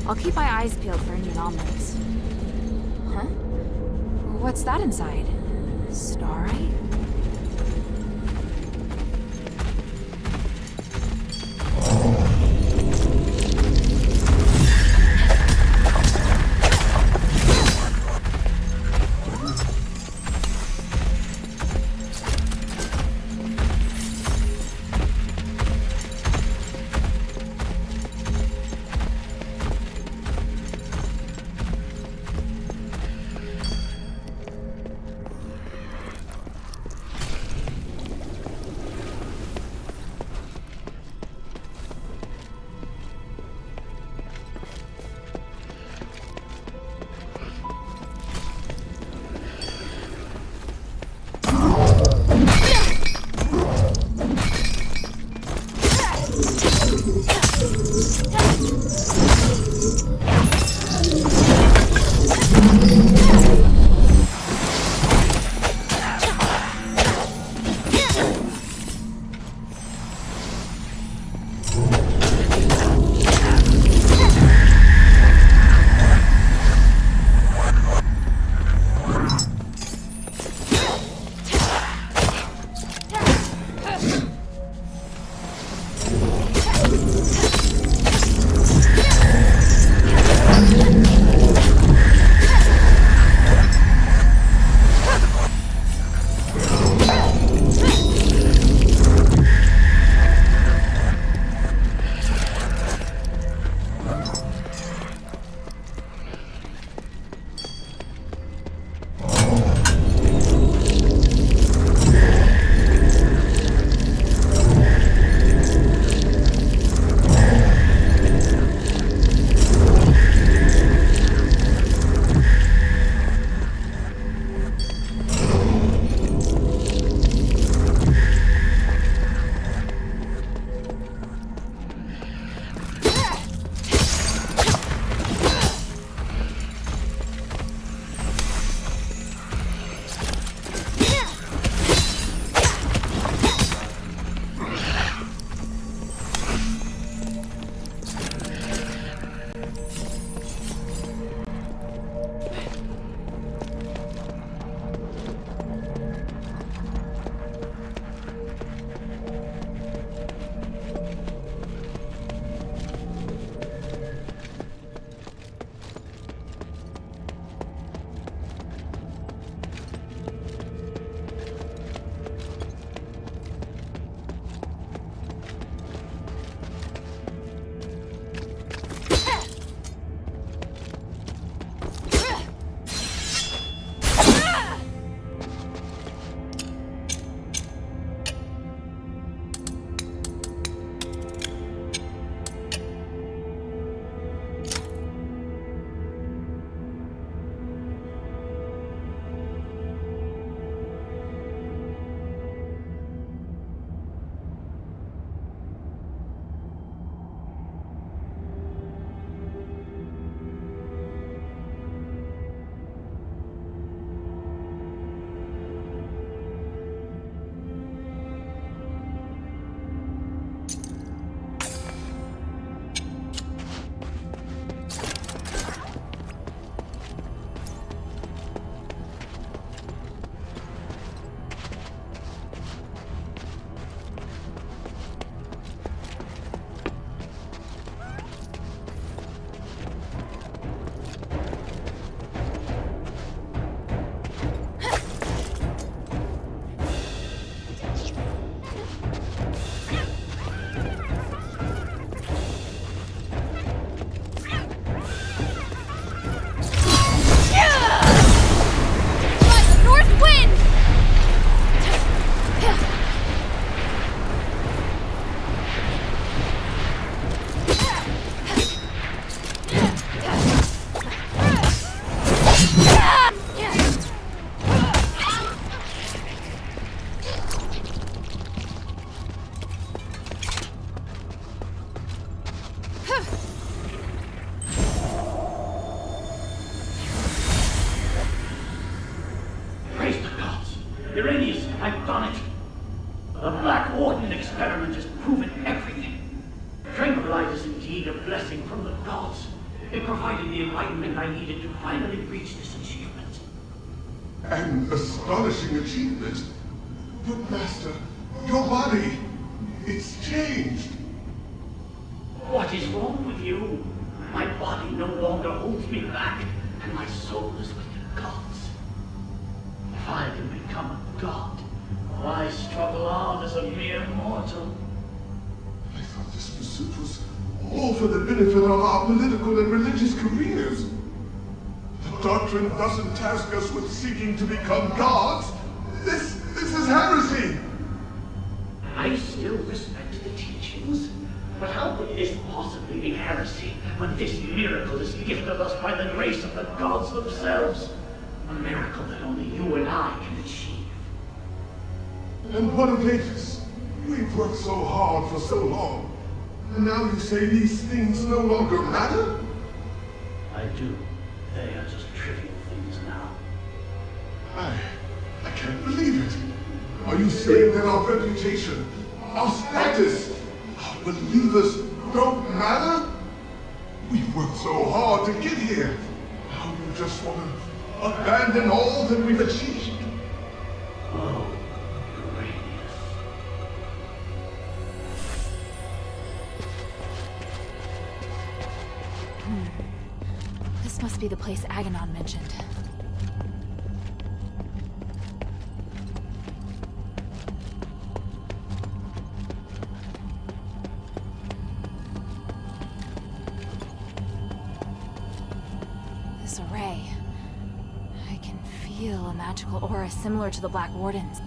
I'll keep my eyes peeled for any anomalies. Huh? What's that inside? Starite? Irenaeus, I've done it. The Black Warden experiment has proven everything. Tranquilize is indeed a blessing from the gods. It provided the enlightenment I needed to finally reach this achievement. An astonishing achievement. But Master, your body, it's changed. What is wrong with you? My body no longer holds me back, and my soul is with the gods. If I can become a god, why struggle on as a mere mortal? I thought this pursuit was all for the benefit of our political and religious careers. The doctrine doesn't task us with seeking to become gods. This is heresy. I still respect the teachings, but how could this possibly be heresy when this miracle is gifted us by the grace of the gods themselves? A miracle that only you and I can achieve. And what of Avis? We've worked so hard for so long. And now you say these things no longer matter? I do. They are just trivial things now. I can't believe it. Are you saying that our reputation, our status, our believers don't matter? We've worked so hard to get here. Now you just want to abandon all that we've achieved? Oh, Irenaeus. This must be the place Aganon mentioned. This array. I can feel a magical aura similar to the Black Warden's.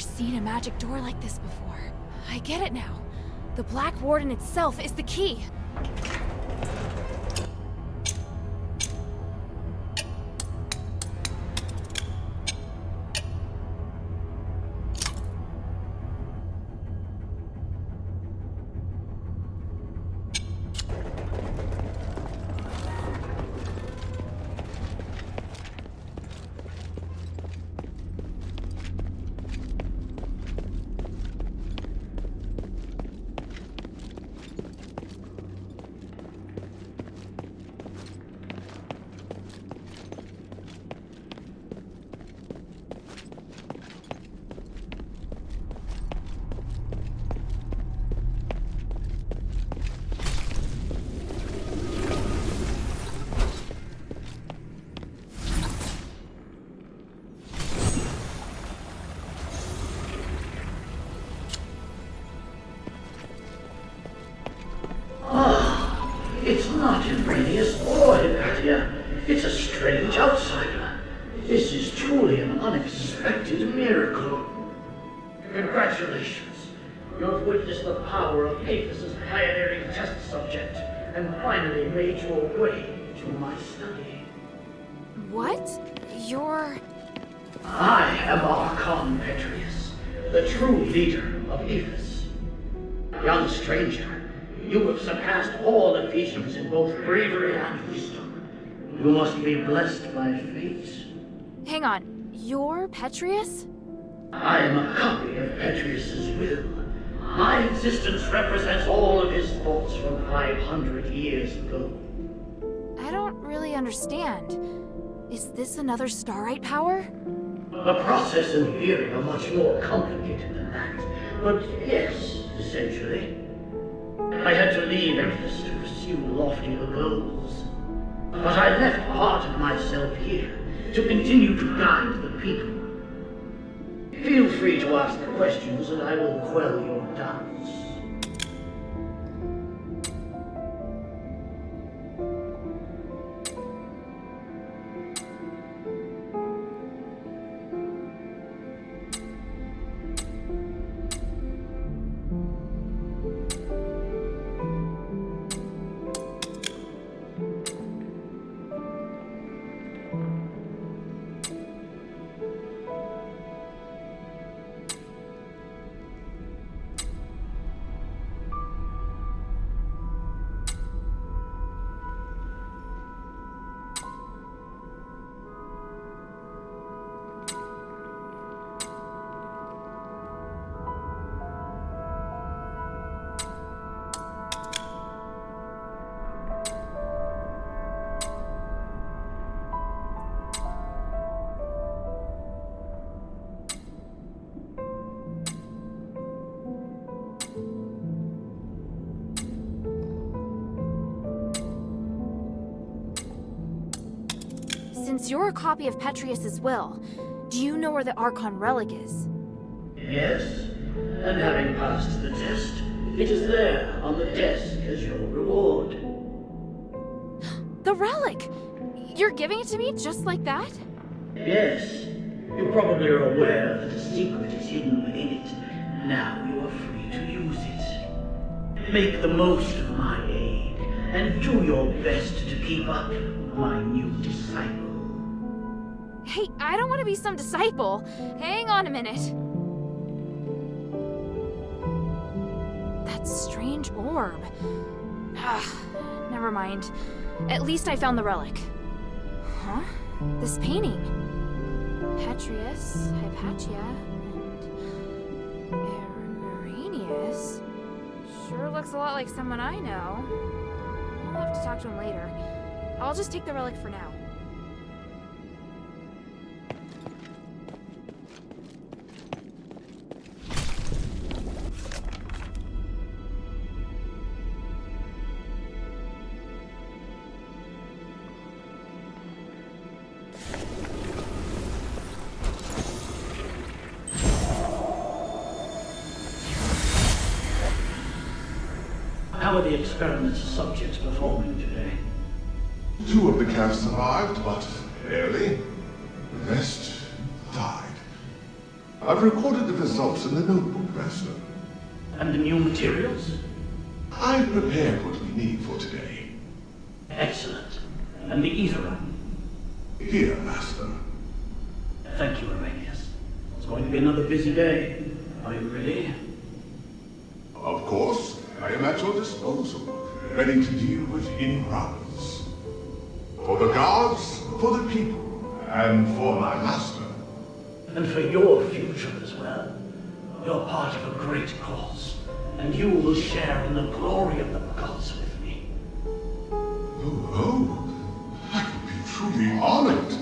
seen a magic door like this before. I get it now. The Black Warden itself is the key. It's not Imbranius or Hypatia. It's a strange outsider. This is truly an unexpected miracle. Congratulations. You have witnessed the power of Aphis' pioneering test subject, and finally made your way to my study. What? You're... I am Archon Petrius, the true leader of Aphis. Young stranger, you have surpassed all Ephesians in both bravery and wisdom. You must be blessed by fate. Hang on. You're Petrius? I am a copy of Petrius's will. My existence represents all of his thoughts from 500 years ago. I don't really understand. Is this another Starite power? The process and theory are much more complicated than that. But yes, essentially. I had to leave Aphis to pursue loftier goals. But I left part of myself here to continue to guide the people. Feel free to ask questions and I will quell your doubts. Since you're a copy of Petrius's will, do you know where the Archon relic is? Yes, and having passed the test, it is there on the desk as your reward. The relic! You're giving it to me just like that? Yes, you probably are aware that a secret is hidden within it. Now you are free to use it. Make the most of my aid, and do your best to keep up with my new disciple. Hey, I don't want to be some disciple. Hang on a minute. That strange orb. Never mind. At least I found the relic. Huh? This painting. Petrius, Hypatia, and Arrhenius. Sure looks a lot like someone I know. I'll have to talk to him later. I'll just take the relic for now. How are the experiment's subjects performing today? 2 of the calves survived, but barely. The rest died. I've recorded the results in the notebook, Master. And the new materials? I've prepared what we need for today. Excellent. And the ether? Here, Master. Thank you, Arrhenius. It's going to be another busy day. Are you ready? Of course, I am at your disposal, ready to deal with any problems. For the gods, for the people, and for my master. And for your future as well. You're part of a great cause, and you will share in the glory of the gods with me. Oh, I would be truly honored.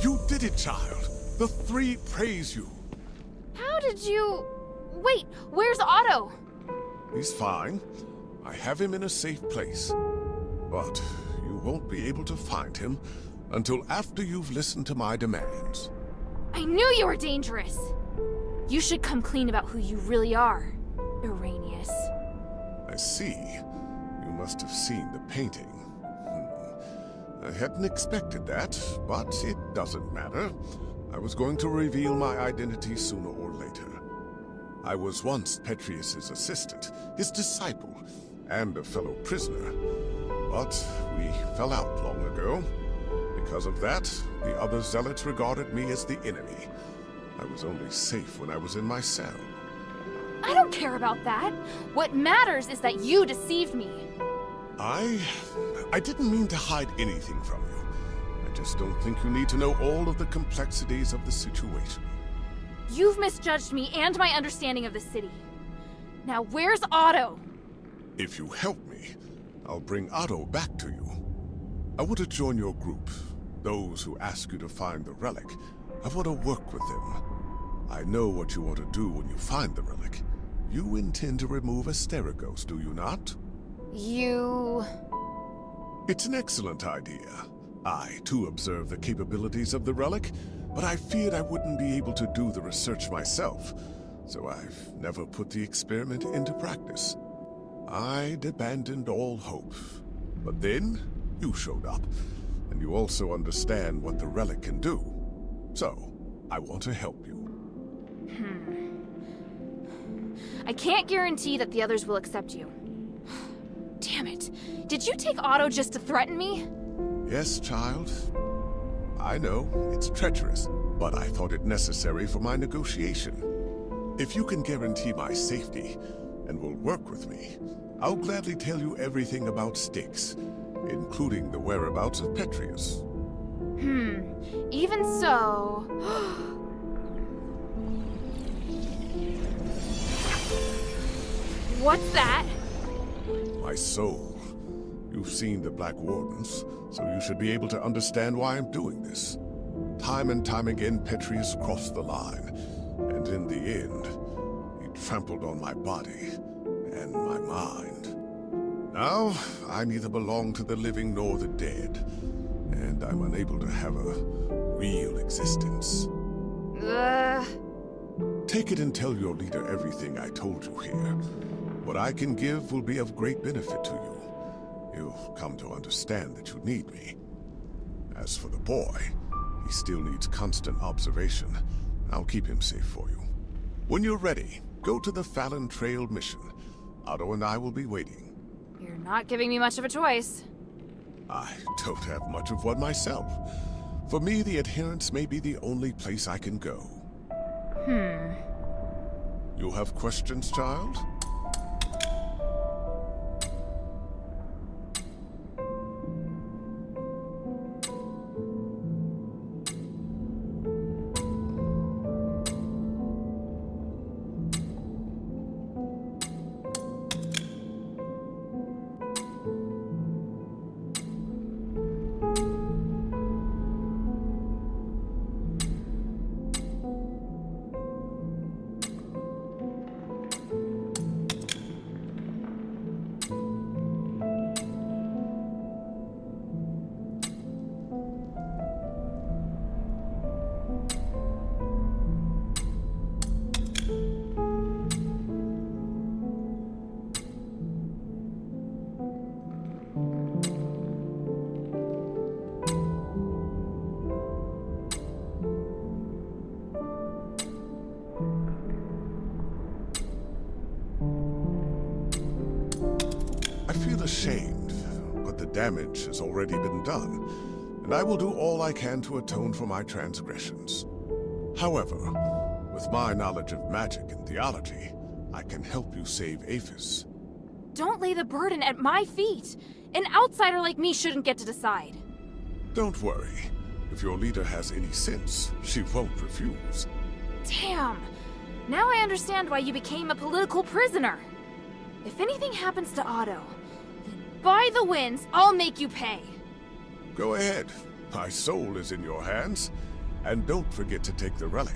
You did it, child. The three praise you. How did you... Wait, where's Otto? He's fine. I have him in a safe place. But you won't be able to find him until after you've listened to my demands. I knew you were dangerous. You should come clean about who you really are, Arrhenius. I see. You must have seen the painting. I hadn't expected that, but it doesn't matter. I was going to reveal my identity sooner or later. I was once Petrius's assistant, his disciple, and a fellow prisoner. But we fell out long ago. Because of that, the other zealots regarded me as the enemy. I was only safe when I was in my cell. I don't care about that. What matters is that you deceived me. I didn't mean to hide anything from you. I just don't think you need to know all of the complexities of the situation. You've misjudged me and my understanding of the city. Now where's Otto? If you help me, I'll bring Otto back to you. I want to join your group. Those who ask you to find the relic. I want to work with them. I know what you want to do when you find the relic. You intend to remove Asterigos, do you not? You... It's an excellent idea. I, too, observe the capabilities of the relic, but I feared I wouldn't be able to do the research myself, so I've never put the experiment into practice. I'd abandoned all hope. But then, you showed up, and you also understand what the relic can do. So, I want to help you. I can't guarantee that the others will accept you. Damn it. Did you take Otto just to threaten me? Yes, child. I know, it's treacherous, but I thought it necessary for my negotiation. If you can guarantee my safety, and will work with me, I'll gladly tell you everything about Styx, including the whereabouts of Petrius. Even so... What's that? My soul. You've seen the Black Wardens, so you should be able to understand why I'm doing this. Time and time again, Petrius crossed the line, and in the end, he trampled on my body and my mind. Now, I neither belong to the living nor the dead, and I'm unable to have a real existence. Take it and tell your leader everything I told you here. What I can give will be of great benefit to you. You'll come to understand that you need me. As for the boy, he still needs constant observation. I'll keep him safe for you. When you're ready, Go to the Fallon Trail mission. Otto and I will be waiting. You're not giving me much of a choice. I don't have much of one myself. For me, the Adherents may be the only place I can go. You have questions, child? I feel ashamed, but the damage has already been done, and I will do all I can to atone for my transgressions. However, with my knowledge of magic and theology, I can help you save Aphis. Don't lay the burden at my feet. An outsider like me shouldn't get to decide. Don't worry. If your leader has any sense, she won't refuse. Damn! Now I understand why you became a political prisoner. If anything happens to Otto, then by the winds, I'll make you pay. Go ahead. My soul is in your hands. And don't forget to take the relic.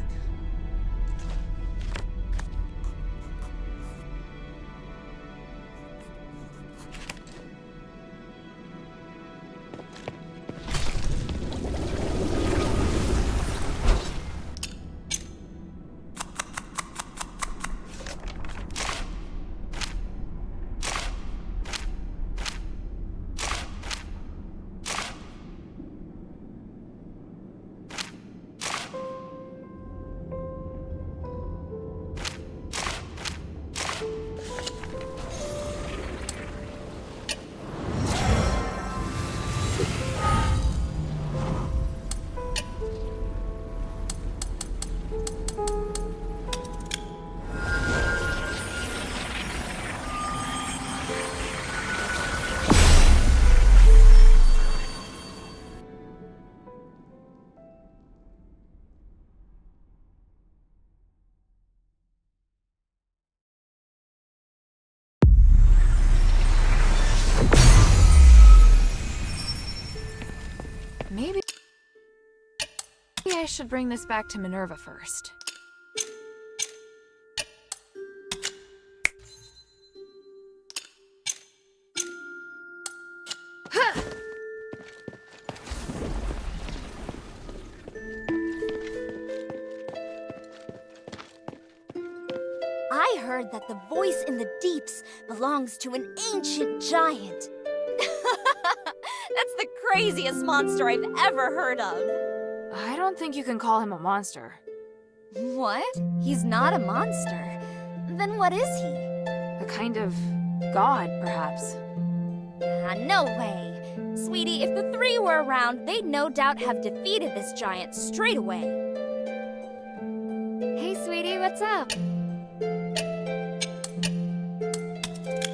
Maybe I should bring this back to Minerva first. I heard that the voice in the deeps belongs to an ancient giant. That's the craziest monster I've ever heard of. I don't think you can call him a monster. What? He's not a monster. Then what is he? A kind of god, perhaps. No way. Sweetie, if the three were around, they'd no doubt have defeated this giant straight away. Hey, sweetie, what's up?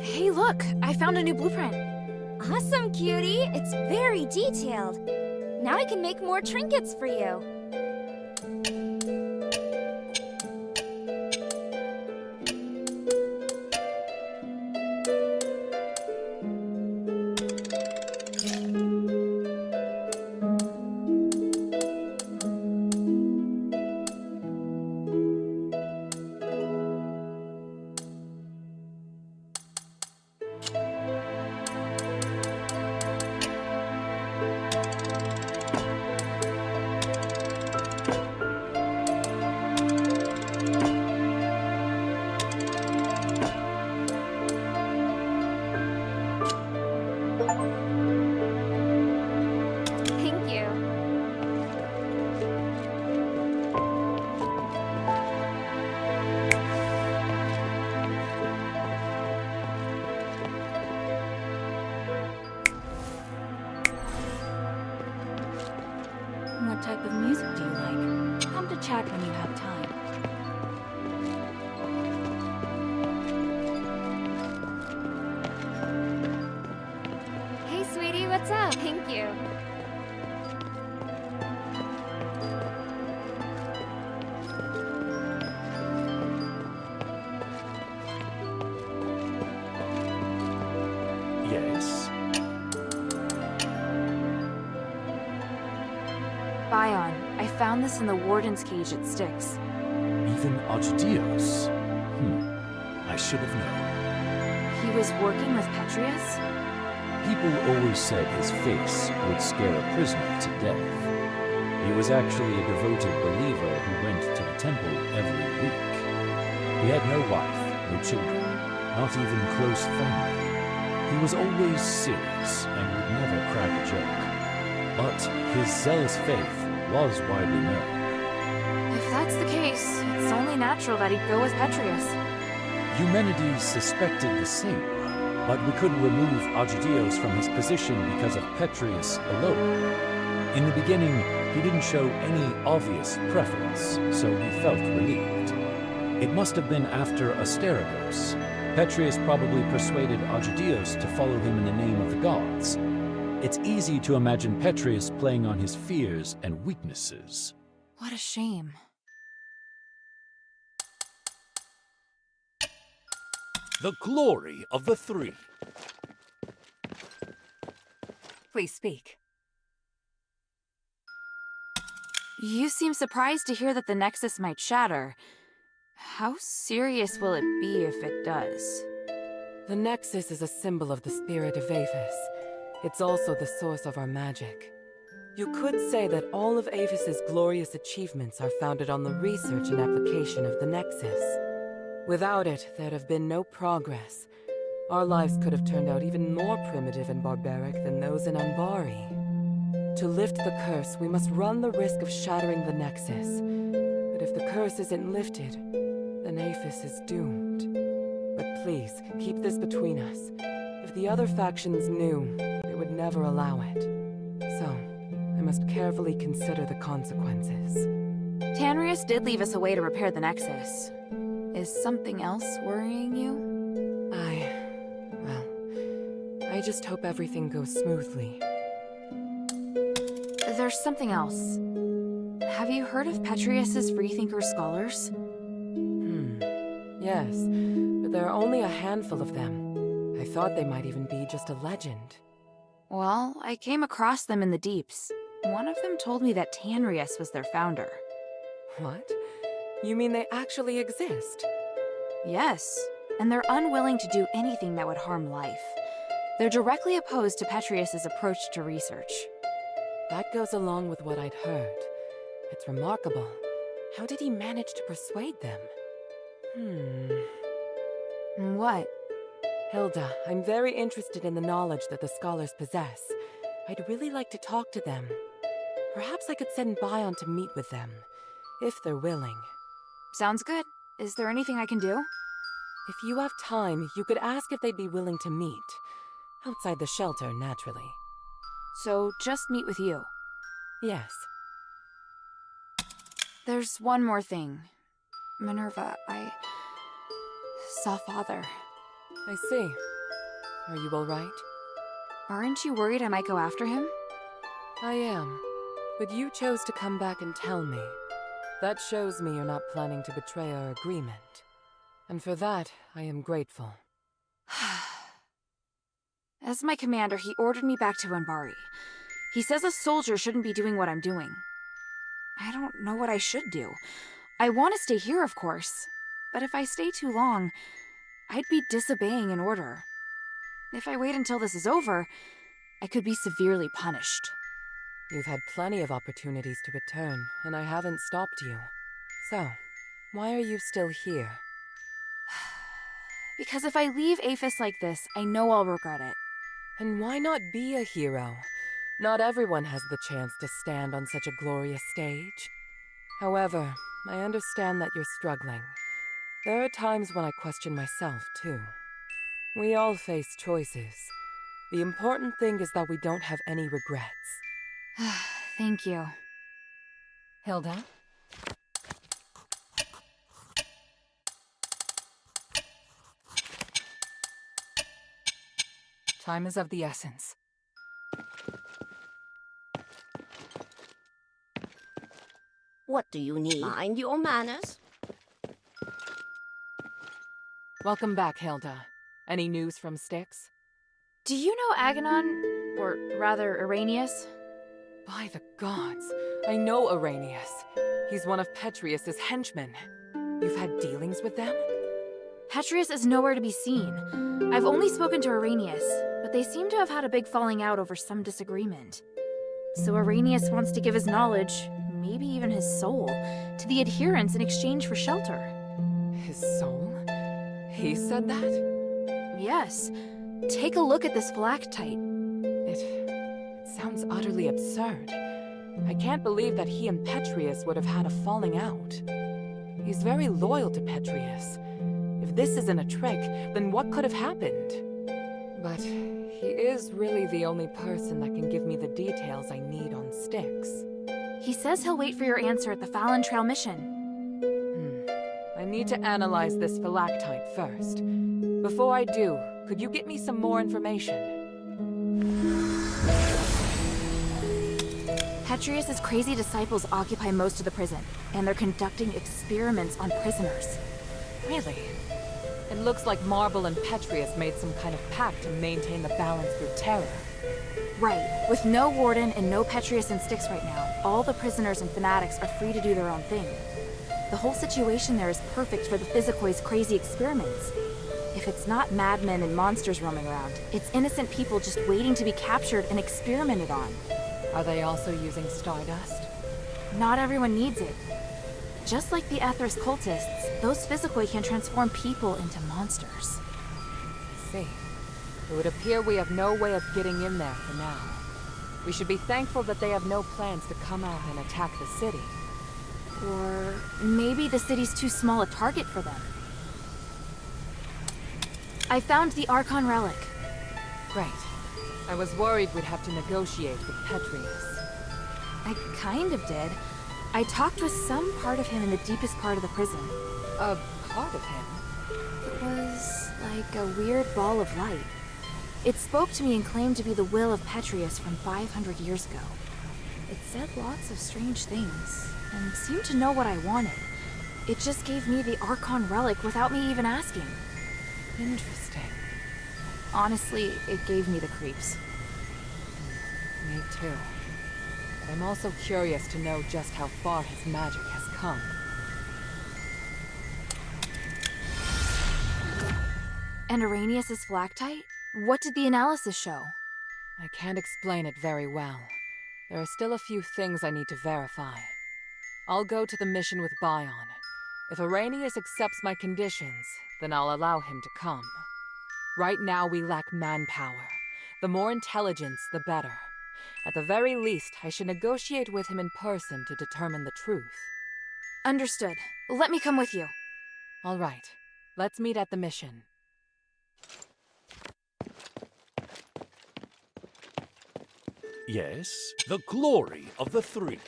Hey, look! I found a new blueprint. Awesome, cutie. It's very detailed. Now I can make more trinkets for you. type of music do you like? Come to chat when you have time. Hey, sweetie, what's up? Thank you. Yes? Bion, I found this in the warden's cage at Styx. Even Asterigos? I should have known. He was working with Petrius? People always said his face would scare a prisoner to death. He was actually a devoted believer who went to the temple every week. He had no wife, no children, not even close family. He was always serious and would never crack a joke. But his zealous faith was widely known. If that's the case, it's only natural that he'd go with Petrius. Eumenides suspected the same, but we couldn't remove Asterigos from his position because of Petrius alone. In the beginning, he didn't show any obvious preference, so we felt relieved. It must have been after Asterigos. Petrius probably persuaded Asterigos to follow him in the name of the gods. It's easy to imagine Petrius playing on his fears and weaknesses. What a shame. The glory of the three. Please speak. You seem surprised to hear that the Nexus might shatter. How serious will it be if it does? The Nexus is a symbol of the spirit of Aphis. It's also the source of our magic. You could say that all of Aphis's glorious achievements are founded on the research and application of the Nexus. Without it, there'd have been no progress. Our lives could have turned out even more primitive and barbaric than those in Ambari. To lift the curse, we must run the risk of shattering the Nexus. But if the curse isn't lifted, then Aphis is doomed. But please, keep this between us. If the other factions knew, they would never allow it. So, I must carefully consider the consequences. Tanrius did leave us a way to repair the Nexus. Is something else worrying you? I just hope everything goes smoothly. There's something else. Have you heard of Petrius's Freethinker scholars? Yes, but there are only a handful of them. I thought they might even be just a legend. Well, I came across them in the deeps. One of them told me that Tanrius was their founder. What? You mean they actually exist? Yes, and they're unwilling to do anything that would harm life. They're directly opposed to Petrius's approach to research. That goes along with what I'd heard. It's remarkable. How did he manage to persuade them? What? Hilda, I'm very interested in the knowledge that the scholars possess. I'd really like to talk to them. Perhaps I could send Bion to meet with them, if they're willing. Sounds good. Is there anything I can do? If you have time, you could ask if they'd be willing to meet. Outside the shelter, naturally. So, just meet with you. Yes. There's one more thing. Minerva, I saw Father. I see. Are you all right? Aren't you worried I might go after him? I am. But you chose to come back and tell me. That shows me you're not planning to betray our agreement. And for that, I am grateful. As my commander, he ordered me back to Ambari. He says a soldier shouldn't be doing what I'm doing. I don't know what I should do. I want to stay here, of course. But if I stay too long, I'd be disobeying an order. If I wait until this is over, I could be severely punished. You've had plenty of opportunities to return, and I haven't stopped you. So, why are you still here? Because if I leave Aphis like this, I know I'll regret it. And why not be a hero? Not everyone has the chance to stand on such a glorious stage. However, I understand that you're struggling. There are times when I question myself, too. We all face choices. The important thing is that we don't have any regrets. Thank you. Hilda? Time is of the essence. What do you need? Mind your manners. Welcome back, Hilda. Any news from Styx? Do you know Aganon? Or rather, Arrhenius? By the gods, I know Arrhenius. He's one of Petrius's henchmen. You've had dealings with them? Petrius is nowhere to be seen. I've only spoken to Arrhenius, but they seem to have had a big falling out over some disagreement. So Arrhenius wants to give his knowledge, maybe even his soul, to the adherents in exchange for shelter. His soul? He said that? Yes. Take a look at this phylactite. It sounds utterly absurd. I can't believe that he and Petrius would have had a falling out. He's very loyal to Petrius. If this isn't a trick, then what could have happened? But he is really the only person that can give me the details I need on Styx. He says he'll wait for your answer at the Fallon Trail mission. I need to analyze this phylactite first. Before I do, could you get me some more information? Petrius's crazy disciples occupy most of the prison, and they're conducting experiments on prisoners. Really? It looks like Marble and Petrius made some kind of pact to maintain the balance through terror. Right. With no warden and no Petrius and Styx right now, all the prisoners and fanatics are free to do their own thing. The whole situation there is perfect for the Physikoi's crazy experiments. If it's not madmen and monsters roaming around, it's innocent people just waiting to be captured and experimented on. Are they also using stardust? Not everyone needs it. Just like the Atheros cultists, those Physicoi can transform people into monsters. I see. It would appear we have no way of getting in there for now. We should be thankful that they have no plans to come out and attack the city. Or maybe the city's too small a target for them. I found the Archon relic. Great. I was worried we'd have to negotiate with Petrius. I kind of did. I talked with some part of him in the deepest part of the prison. A part of him? It was like a weird ball of light. It spoke to me and claimed to be the will of Petrius from 500 years ago. It said lots of strange things, and seemed to know what I wanted. It just gave me the Archon relic without me even asking. Interesting. Honestly, it gave me the creeps. Me too. But I'm also curious to know just how far his magic has come. And Arrhenius' phylactite? What did the analysis show? I can't explain it very well. There are still a few things I need to verify. I'll go to the mission with Bion. If Arrhenius accepts my conditions, then I'll allow him to come. Right now we lack manpower. The more intelligence, the better. At the very least, I should negotiate with him in person to determine the truth. Understood. Let me come with you. All right. Let's meet at the mission. Yes, the glory of the three.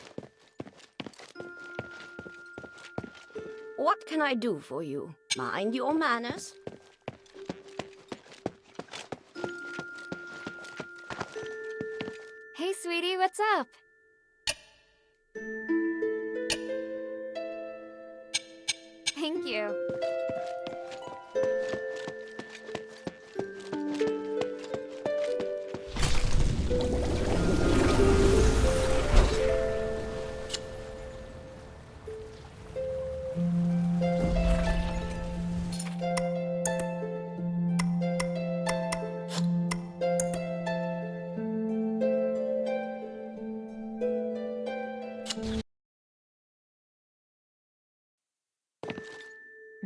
What can I do for you? Mind your manners. Hey, sweetie, what's up? Thank you.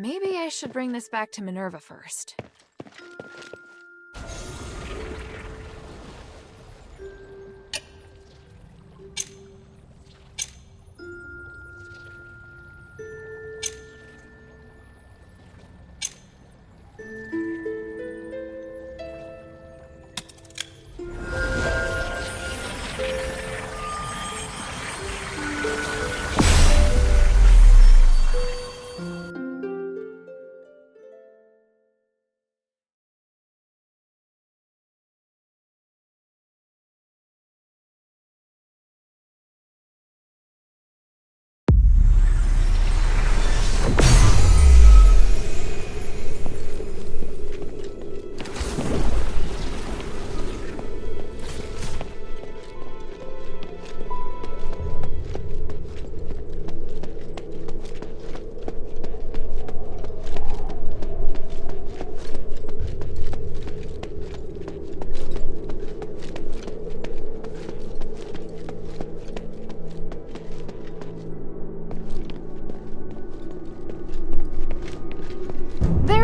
Maybe I should bring this back to Minerva first.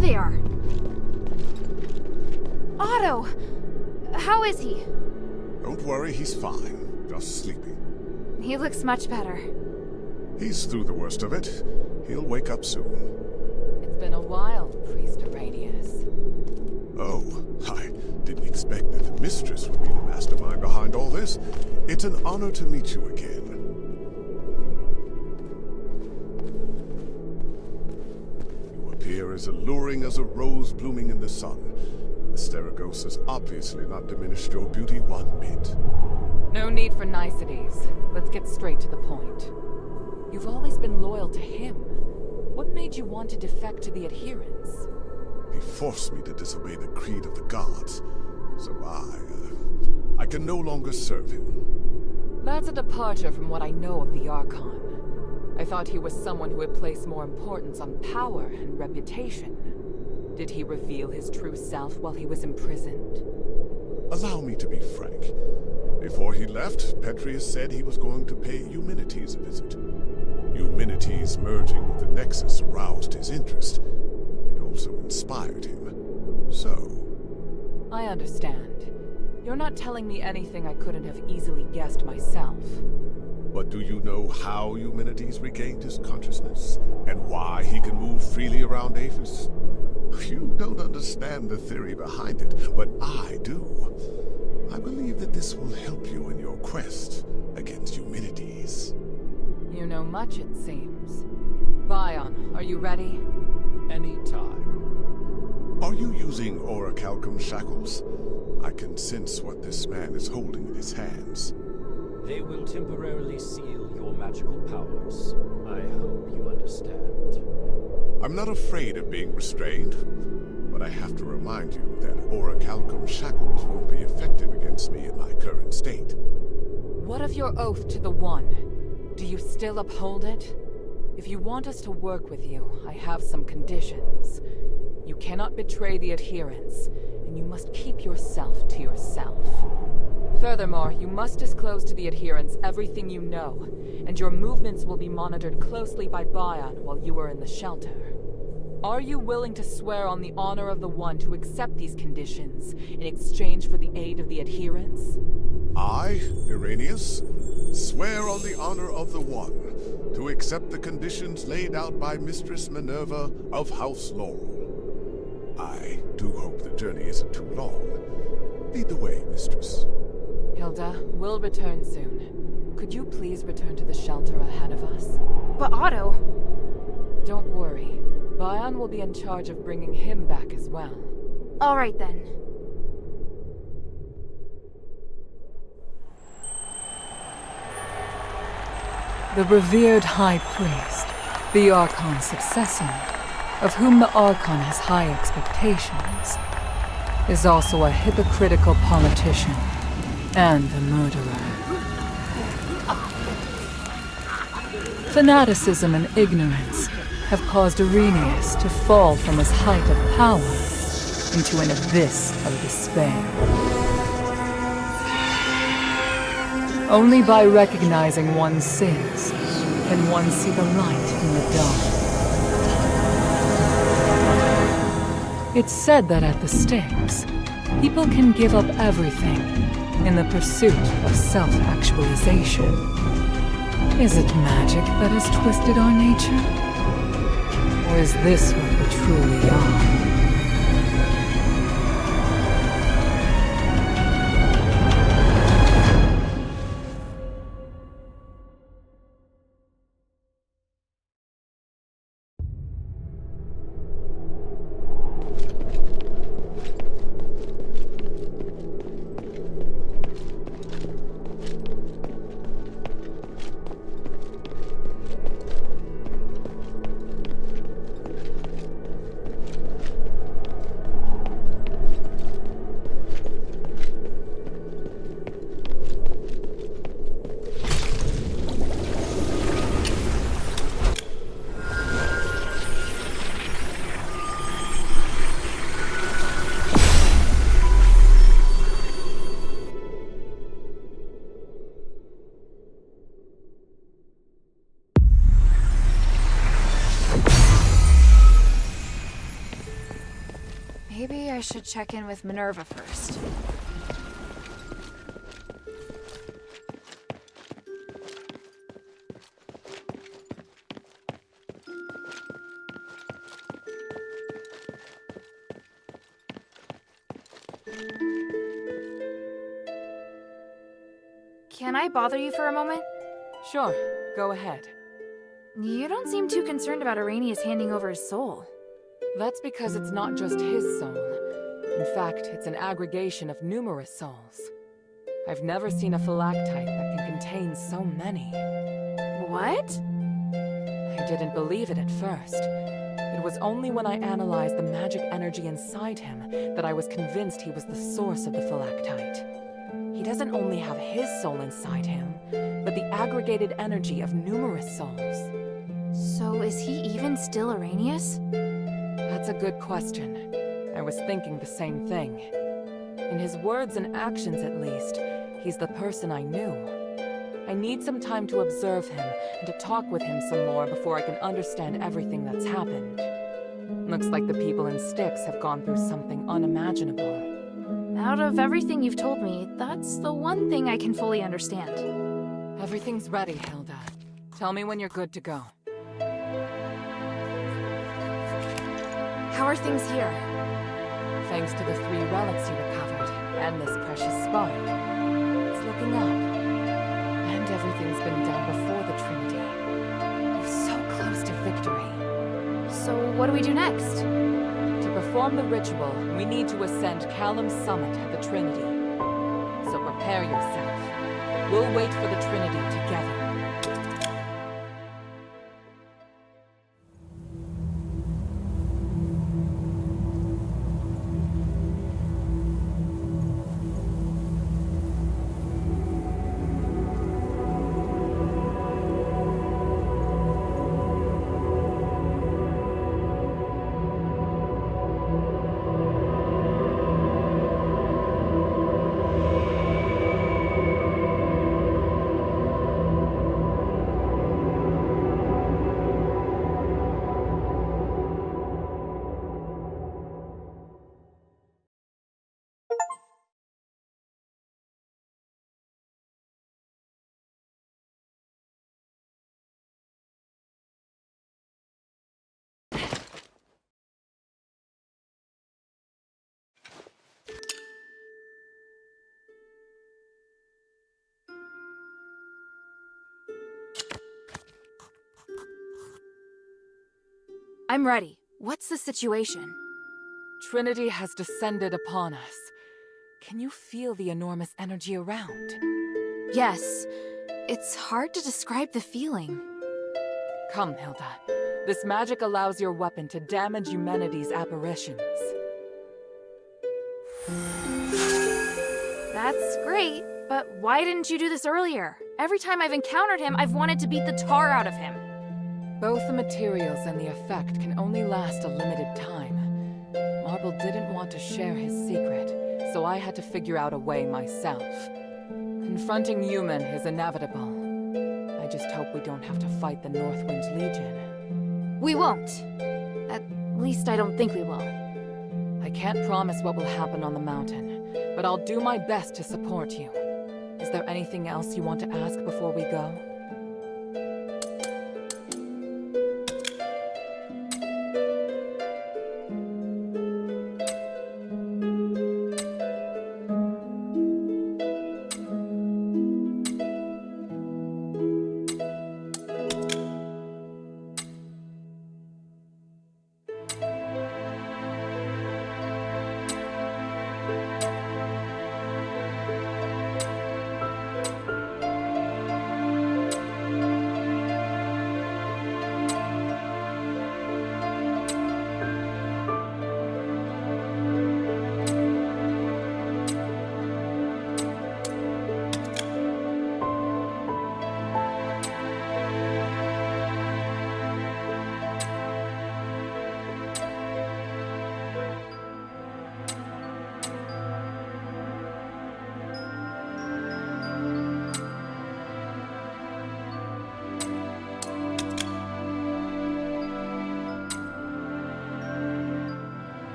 There they are. Otto! How is he? Don't worry, he's fine. Just sleeping. He looks much better. He's through the worst of it. He'll wake up soon. It's been a while, Priest Asterigos. Oh, I didn't expect that the mistress would be the mastermind behind all this. It's an honor to meet you again. You appear as alluring as a rose blooming in the sun. Asterigos has obviously not diminished your beauty one bit. No need for niceties. Let's get straight to the point. You've always been loyal to him. What made you want to defect to the Adherents? He forced me to disobey the creed of the gods, so I can no longer serve him. That's a departure from what I know of the Archon. I thought he was someone who had placed more importance on power and reputation. Did he reveal his true self while he was imprisoned? Allow me to be frank. Before he left, Petrius said he was going to pay Eumenides a visit. Eumenides merging with the Nexus aroused his interest. It also inspired him. So... I understand. You're not telling me anything I couldn't have easily guessed myself. But do you know how Eumenides regained his consciousness? And why he can move freely around Aphis? You don't understand the theory behind it, but I do. I believe that this will help you in your quest against Eumenides. You know much, it seems. Bion, are you ready? Any time. Are you using orichalcum shackles? I can sense what this man is holding in his hands. They will temporarily seal your magical powers. I hope you understand. I'm not afraid of being restrained, but I have to remind you that orichalcum shackles won't be effective against me in my current state. What of your oath to the One? Do you still uphold it? If you want us to work with you, I have some conditions. You cannot betray the Adherents, and you must keep yourself to yourself. Furthermore, you must disclose to the Adherents everything you know, and your movements will be monitored closely by Bion while you are in the shelter. Are you willing to swear on the honor of the One to accept these conditions in exchange for the aid of the Adherents? I, Irenaeus, swear on the honor of the One to accept the conditions laid out by Mistress Minerva of House Laurel. I do hope the journey isn't too long. Lead the way, Mistress. Hilda, we'll return soon. Could you please return to the shelter ahead of us? But Otto... Don't worry. Bion will be in charge of bringing him back as well. All right then. The revered High Priest, the Archon's successor, of whom the Archon has high expectations, is also a hypocritical politician and a murderer. Fanaticism and ignorance have caused Irenaeus to fall from his height of power into an abyss of despair. Only by recognizing one's sins can one see the light in the dark. It's said that at the stakes, people can give up everything in the pursuit of self-actualization. Is it magic that has twisted our nature? Or is this what we truly are? Maybe I should check in with Minerva first. Can I bother you for a moment? Sure, go ahead. You don't seem too concerned about Arrhenius handing over his soul. That's because it's not just his soul. In fact, it's an aggregation of numerous souls. I've never seen a phylactite that can contain so many. What? I didn't believe it at first. It was only when I analyzed the magic energy inside him that I was convinced he was the source of the phylactite. He doesn't only have his soul inside him, but the aggregated energy of numerous souls. So is he even still Arrhenius? That's a good question. I was thinking the same thing. In his words and actions at least, he's the person I knew. I need some time to observe him and to talk with him some more before I can understand everything that's happened. Looks like the people in Styx have gone through something unimaginable. Out of everything you've told me, that's the one thing I can fully understand. Everything's ready, Hilda. Tell me when you're good to go. How are things here? Thanks to the 3 relics you recovered, and this precious spark. It's looking up. And everything's been done before the Trinity. You're so close to victory. So what do we do next? To perform the ritual, we need to ascend Callum's summit at the Trinity. So prepare yourself. We'll wait for the Trinity together. I'm ready. What's the situation? Trinity has descended upon us. Can you feel the enormous energy around? Yes. It's hard to describe the feeling. Come, Hilda. This magic allows your weapon to damage humanity's apparitions. That's great, but why didn't you do this earlier? Every time I've encountered him, I've wanted to beat the tar out of him. Both the materials and the effect can only last a limited time. Marble didn't want to share his secret, so I had to figure out a way myself. Confronting human is inevitable. I just hope we don't have to fight the Northwind Legion. We won't. At least I don't think we will. I can't promise what will happen on the mountain, but I'll do my best to support you. Is there anything else you want to ask before we go?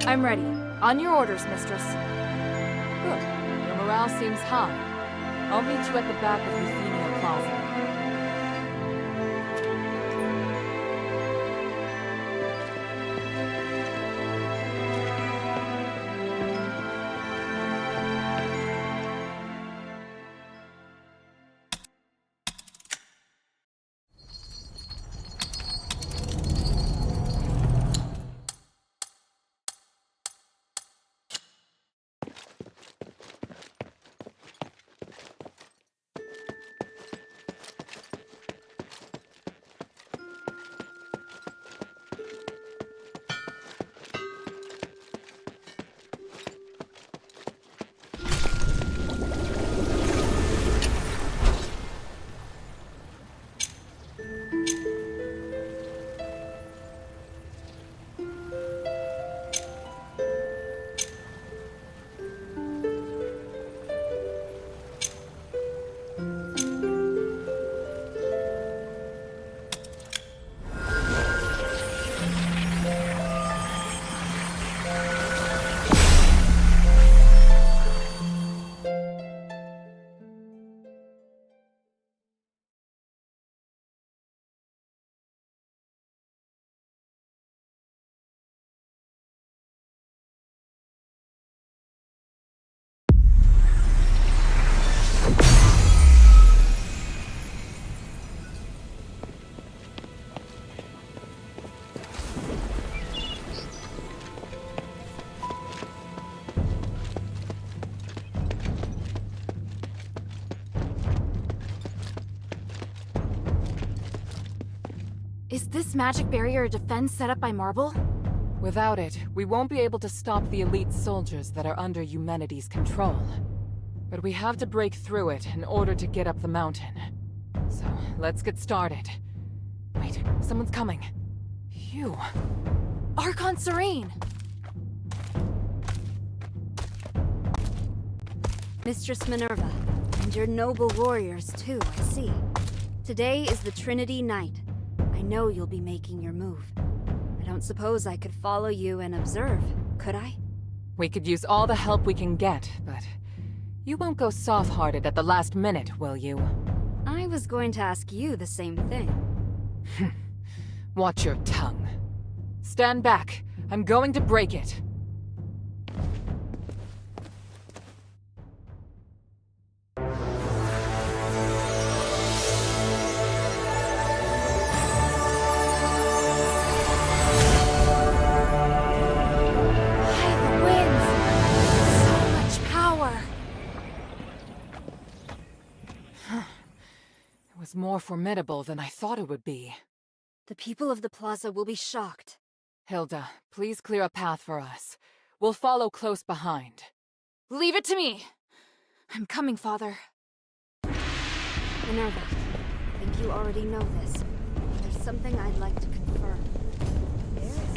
I'm ready. On your orders, mistress. Good. Your morale seems high. I'll meet you at the back of Euphemia Plaza. Is this magic barrier a defense set up by Marble? Without it, we won't be able to stop the elite soldiers that are under Eumenides' control. But we have to break through it in order to get up the mountain. So, let's get started. Wait, someone's coming. Phew. Archon Serene! Mistress Minerva, and your noble warriors too, I see. Today is the Trinity Night. I know you'll be making your move. I don't suppose I could follow you and observe, could I? We could use all the help we can get, but you won't go soft-hearted at the last minute, will you? I was going to ask you the same thing. Watch your tongue. Stand back. I'm going to break it. More formidable than I thought it would be. The people of the plaza will be shocked. Hilda, please clear a path for us. We'll follow close behind. Leave it to me! I'm coming, Father. Minerva, I think you already know this. There's something I'd like to confirm. There is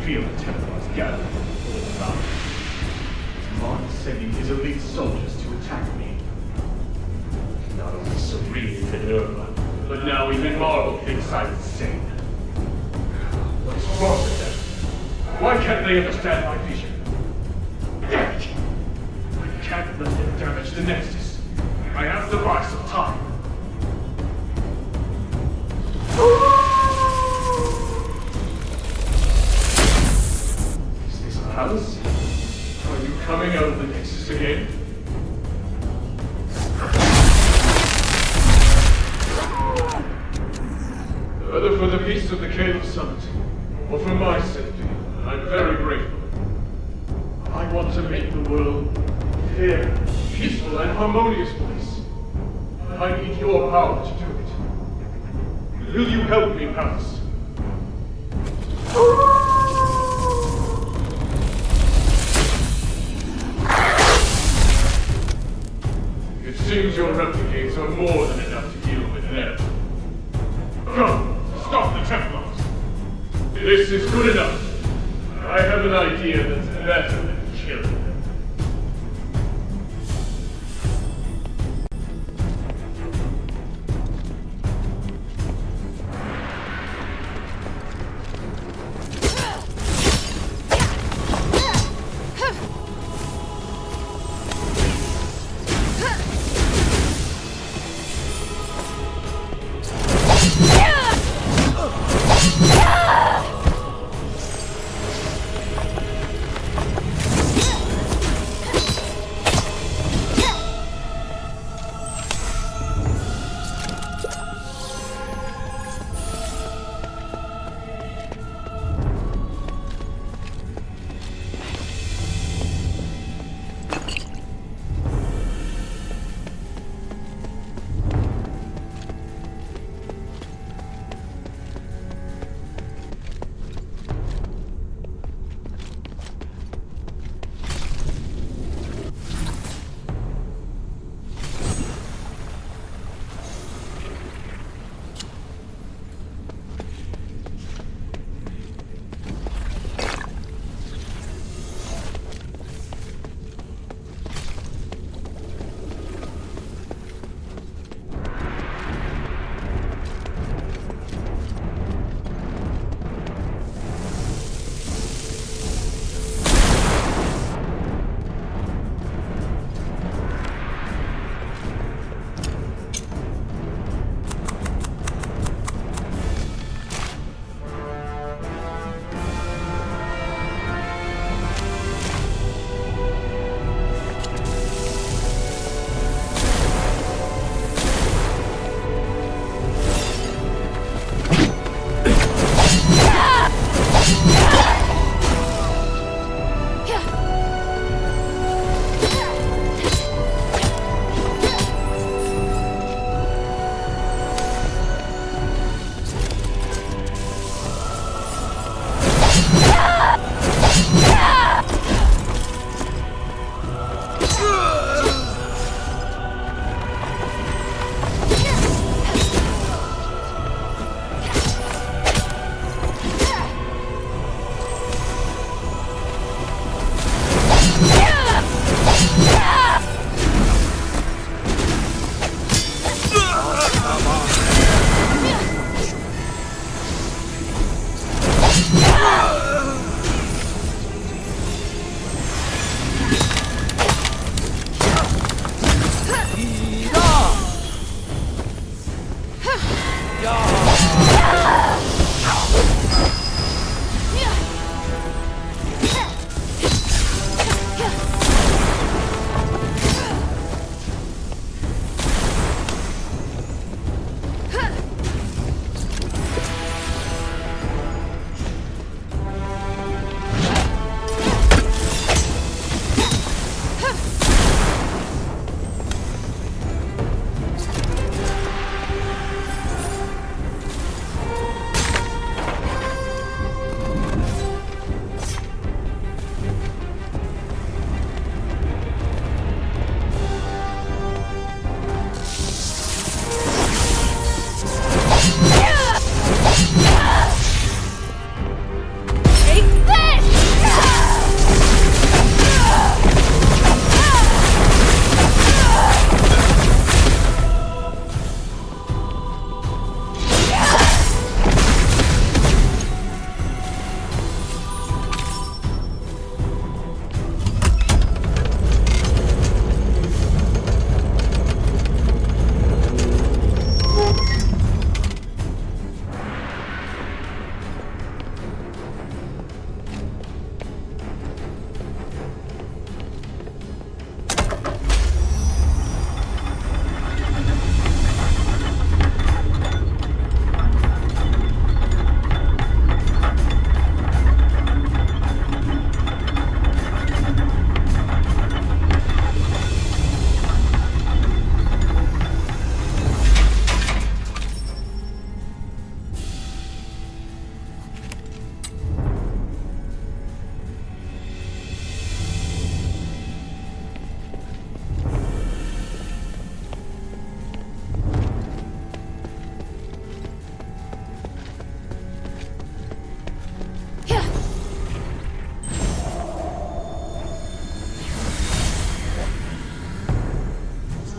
Feel the Templars gathering all around. Mark sending his elite soldiers to attack me. Not only Serene Minerva, but now even Marvel thinks I'm insane. What's wrong with them? Why can't they understand my vision? Damn it! I can't let them damage the Nexus. I have to buy some time. Alice? Are you coming out of the Nexus again? Whether for the peace of the Cave Summit, or for my safety, I'm very grateful. I want to make the world fair, peaceful, and harmonious place. I need your power to do it. Will you help me, Palace? It seems your replicates are more than enough to deal with them. Come, stop the Templars. This is good enough. I have an idea that's better than killing them.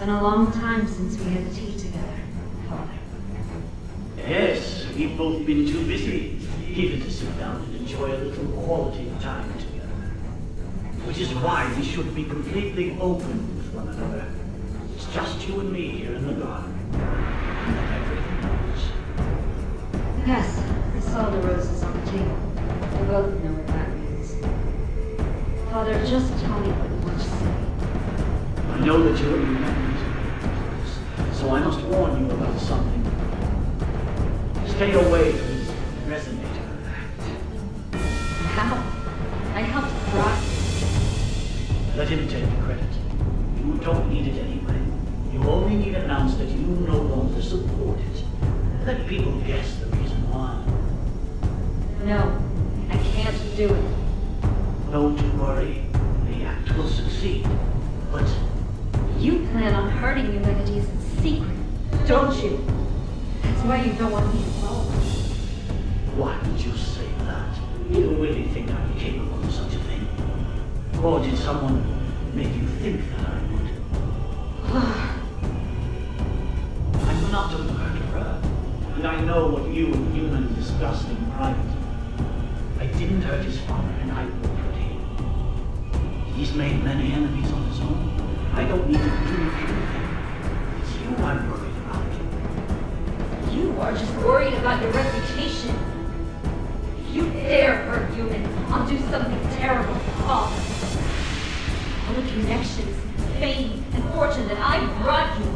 been a long time since we had tea together, Father. Yes, we've both been too busy even to sit down and enjoy a little quality time together. Which is why we should be completely open with one another. It's just you and me here in the garden. And everything else. Yes, I saw the roses on the table. We both know what that means. Father, just tell me what you want to say. I know that you're in memories, so I must warn you about something. Stay away from this resonator act. How? I helped Brock. Let him take the credit. You don't need it anyway. You only need to announce that you no longer support it. Let people guess the reason why. No, I can't do it. Don't worry. The act will succeed. But You plan on hurting Eumenides in secret, don't you? That's why you don't want me involved. why would you say that? You really think I'm capable of such a thing? Or did someone make you think that I would? I'm not a murderer, and I know what you and human discussed in private. I didn't hurt his father, and I won't hurt him. He's made many enemies on his own. I don't need to do anything. It's you I'm worried about. You are just worried about your reputation. If you dare hurt human, I'll do something terrible to Father. All the connections, fame, and fortune that I brought you,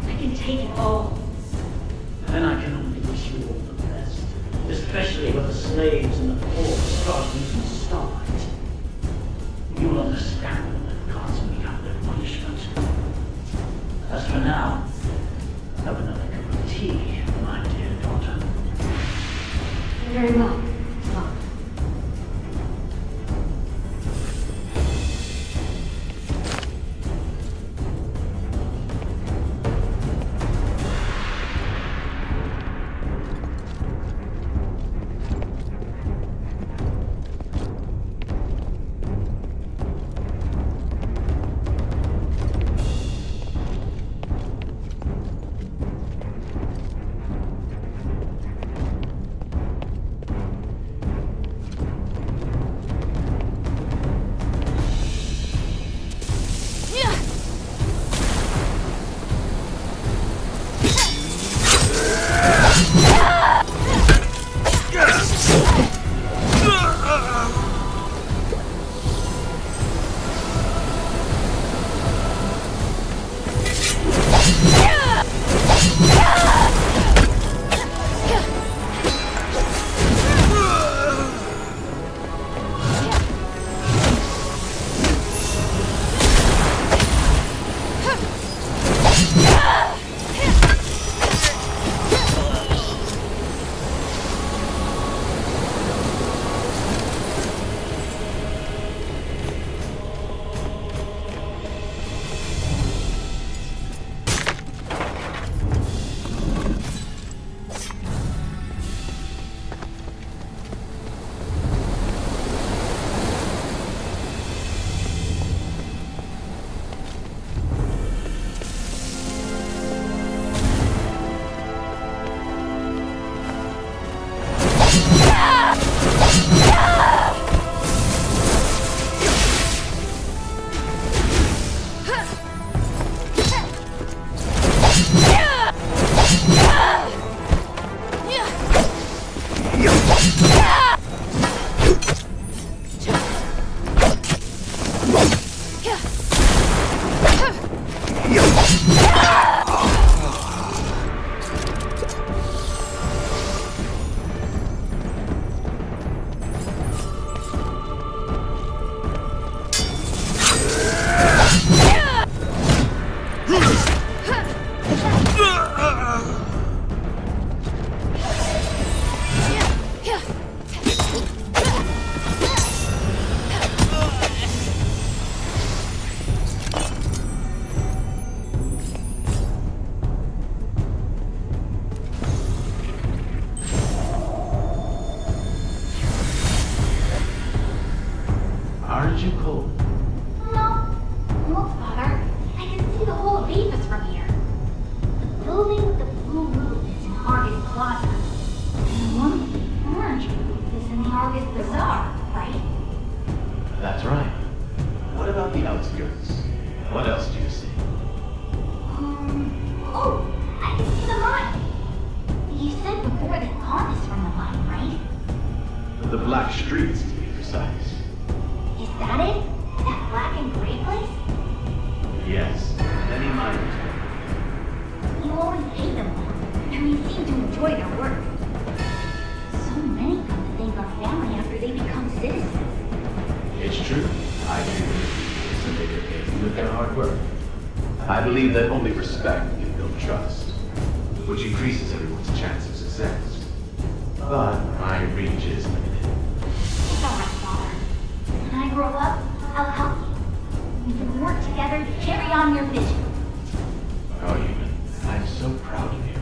I can take it all. And I can only wish you all the best, especially when the slaves and the poor start losing starlight. You'll understand when it costs me out their punishment. As for now, have another cup of tea, my dear daughter. Very well, Father. Aren't you cold? No. Look, Father. I can see the whole of Avis streets, to be precise. Is that it? That black and gray place? Yes, many miners. You always hate them all, and they seem to enjoy their work. So many come to thank our family after they become citizens. It's true. I do believe so they get paid with their hard work. I believe that only respect can build trust, which increases everyone's chance of success. But my reach is limited. It's alright, Father. When I grow up, I'll help you. We can work together to carry on your vision. Oh, Human, I'm so proud of you.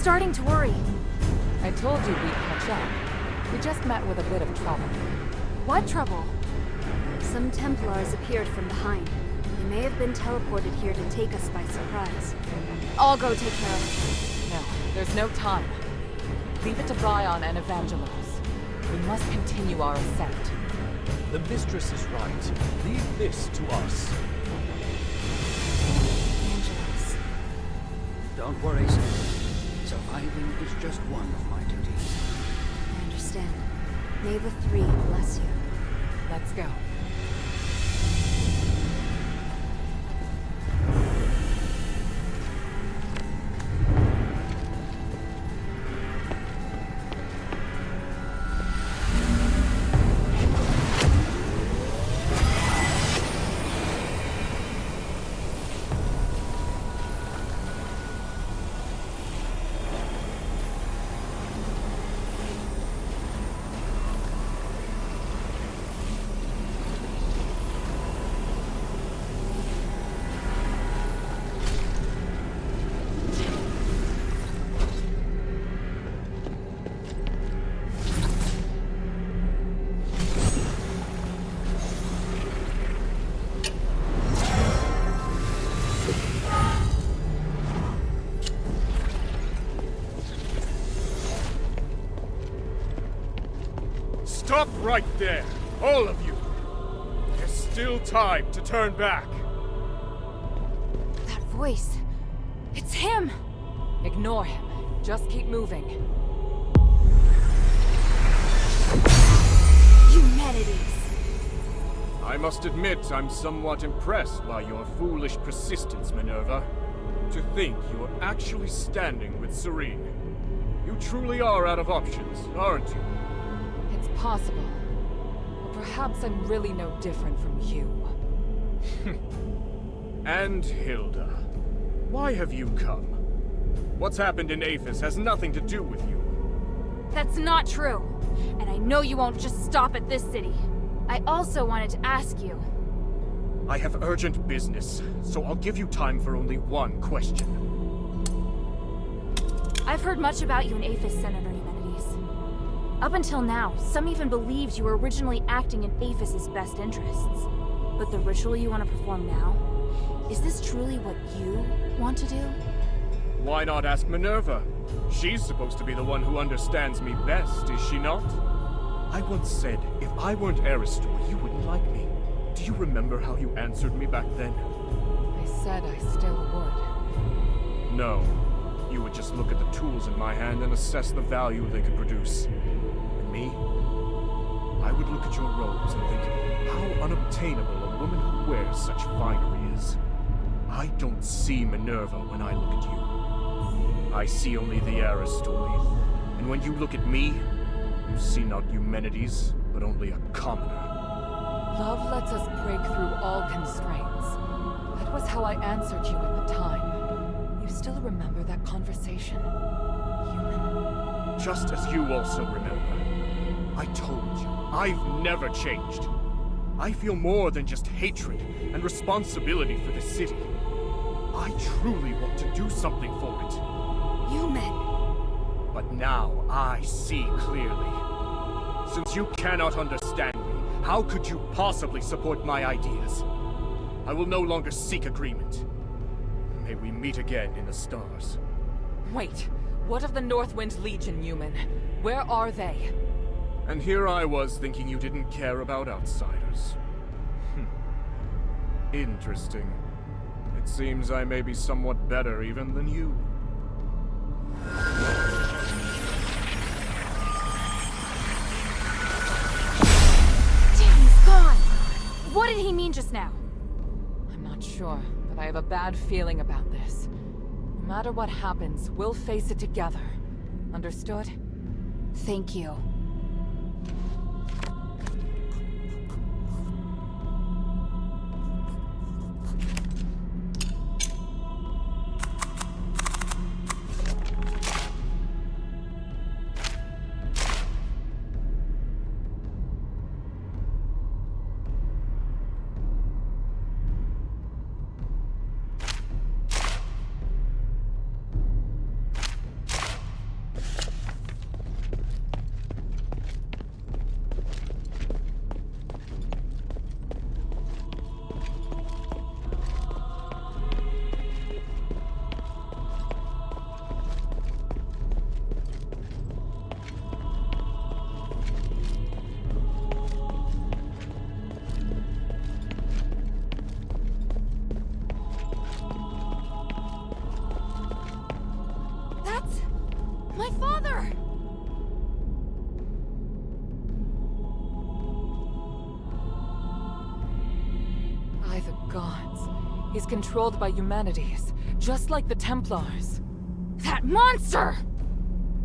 starting to worry. I told you we'd catch up. We just met with a bit of trouble. What trouble? Some Templars appeared from behind. They may have been teleported here to take us by surprise. I'll go take care of it. No, there's no time. Leave it to Bion and Evangelos. We must continue our ascent. The mistress is right. Leave this to us. Evangelos. Don't worry, Steve. Surviving is just one of my duties. I understand. May the Three bless you. Let's go. Stop right there! All of you! There's still time to turn back. That voice. It's him! Ignore him. Just keep moving. Humanities! I must admit I'm somewhat impressed by your foolish persistence, Minerva. To think you're actually standing with Serene. You truly are out of options, aren't you? It's possible. Or perhaps I'm really no different from you. And Hilda. Why have you come? What's happened in Aphis has nothing to do with you. That's not true. And I know you won't just stop at this city. I also wanted to ask you. I have urgent business, so I'll give you time for only one question. I've heard much about you in Aphis, Senator Eumenides. Up until now, some even believed you were originally acting in Aphis's best interests. But the ritual you want to perform now, is this truly what you want to do? Why not ask Minerva? She's supposed to be the one who understands me best, is she not? I once said, if I weren't Aristor, you wouldn't like me. Do you remember how you answered me back then? I said I still would. No. You would just look at the tools in my hand and assess the value they could produce. And me? I would look at your robes and think how unobtainable a woman who wears such finery is. I don't see Minerva when I look at you. I see only the Aristoi. And when you look at me, you see not Eumenides, but only a commoner. Love lets us break through all constraints. That was how I answered you at the time. You still remember that conversation? Human? Just as you also remember. I told you, I've never changed. I feel more than just hatred and responsibility for this city. I truly want to do something for it. Human! But now I see clearly. Since you cannot understand me, how could you possibly support my ideas? I will no longer seek agreement. May we meet again in the stars. Wait, what of the Northwind Legion, Human? Where are they? And here I was thinking you didn't care about outsiders. Interesting. It seems I may be somewhat better even than you. Damn, he's gone! What did he mean just now? I'm not sure, but I have a bad feeling about this. No matter what happens, we'll face it together. Understood? Thank you. gods. He's controlled by humanities, just like the Templars. That monster!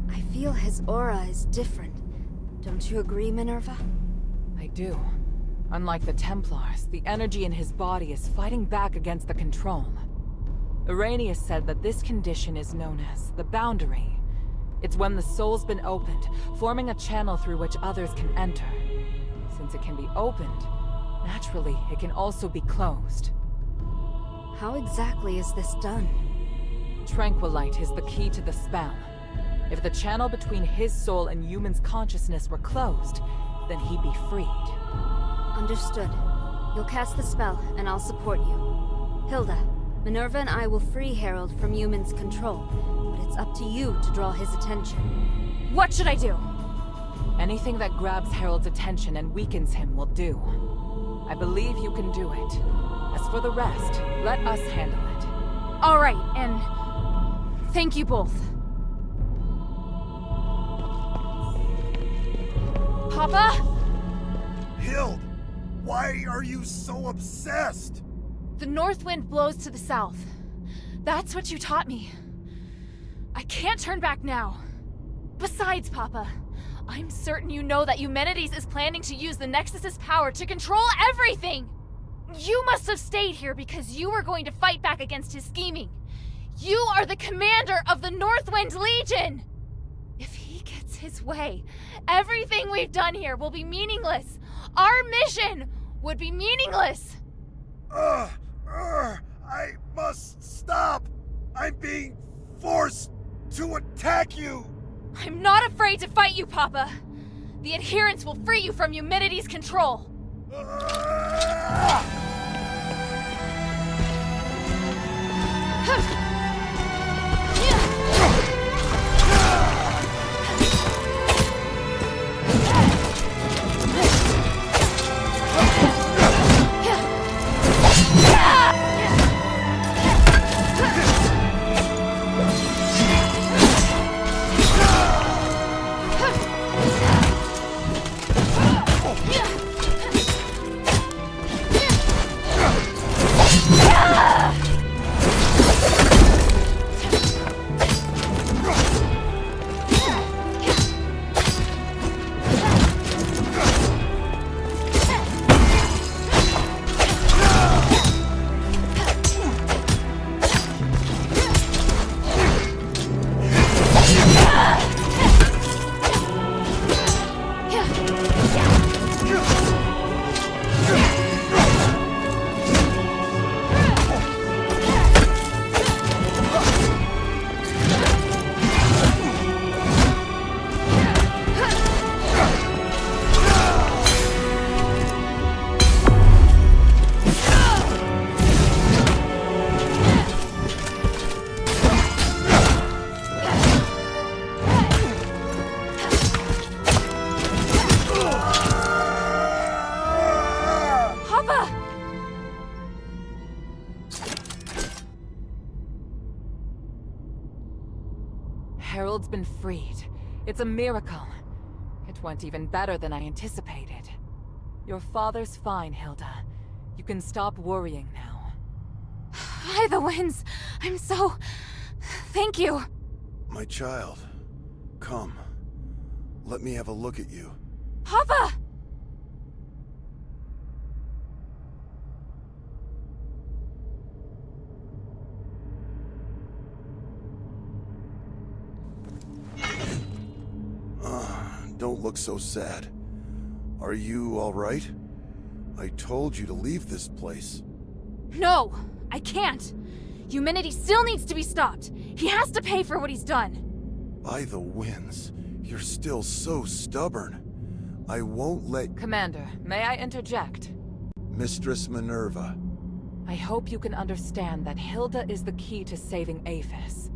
I feel his aura is different. Don't you agree, Minerva? I do. Unlike the Templars, the energy in his body is fighting back against the control. Irenaeus said that this condition is known as the boundary. It's when the soul's been opened, forming a channel through which others can enter. Since it can be opened, naturally, it can also be closed. How exactly is this done? Tranquilite is the key to the spell. If the channel between his soul and human's consciousness were closed, then he'd be freed. Understood. You'll cast the spell, and I'll support you. Hilda, Minerva and I will free Harold from human's control, but it's up to you to draw his attention. What should I do? Anything that grabs Harold's attention and weakens him will do. I believe you can do it. As for the rest, let us handle it. All right, and thank you both. Papa? Hild, why are you so obsessed? The north wind blows to the south. That's what you taught me. I can't turn back now. Besides, Papa, I'm certain you know that Eumenides is planning to use the Nexus's power to control everything! You must have stayed here because you were going to fight back against his scheming. You are the commander of the Northwind Legion! If he gets his way, everything we've done here will be meaningless. Our mission would be meaningless. I must stop. I'm being forced to attack you. I'm not afraid to fight you, Papa. The adherents will free you from Eumenides' control. Harold's been freed. It's a miracle. It went even better than I anticipated. Your father's fine, Hilda. You can stop worrying now. By the winds! I'm so... Thank you. My child, come. Let me have a look at you. Papa! Don't look so sad. Are you all right? I told you to leave this place. No, I can't. Eumenides still needs to be stopped. He has to pay for what he's done. By the winds, you're still so stubborn. I won't let... Commander, may I interject? Mistress Minerva. I hope you can understand that Hilda is the key to saving Aphis.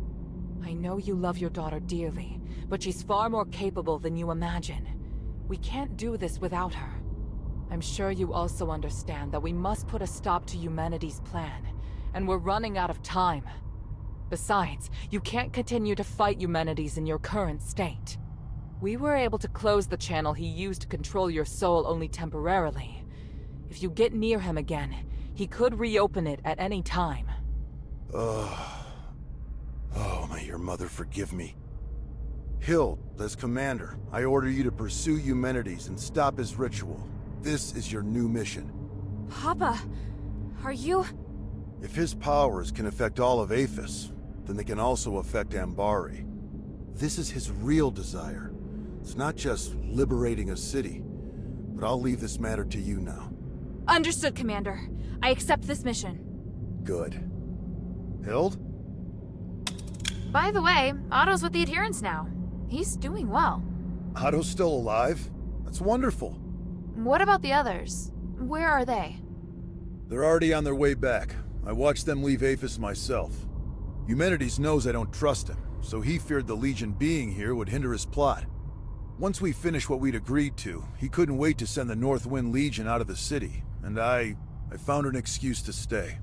I know you love your daughter dearly, but she's far more capable than you imagine. We can't do this without her. I'm sure you also understand that we must put a stop to Eumenides' plan, and we're running out of time. Besides, you can't continue to fight Eumenides in your current state. We were able to close the channel he used to control your soul only temporarily. If you get near him again, He could reopen it at any time. Oh, may your mother forgive me. Hild, as commander, I order you to pursue Eumenides and stop his ritual. This is your new mission. Papa, are you... If his powers can affect all of Aphis, then they can also affect Ambari. This is his real desire. It's not just liberating a city. But I'll leave this matter to you now. Understood, Commander. I accept this mission. Good. Hild? By the way, Otto's with the Adherents now. He's doing well. Otto's still alive? That's wonderful. What about the others? Where are they? They're already on their way back. I watched them leave Aphis myself. Eumenides knows I don't trust him, so he feared the Legion being here would hinder his plot. Once we finished what we'd agreed to, he couldn't wait to send the Northwind Legion out of the city, and I found an excuse to stay.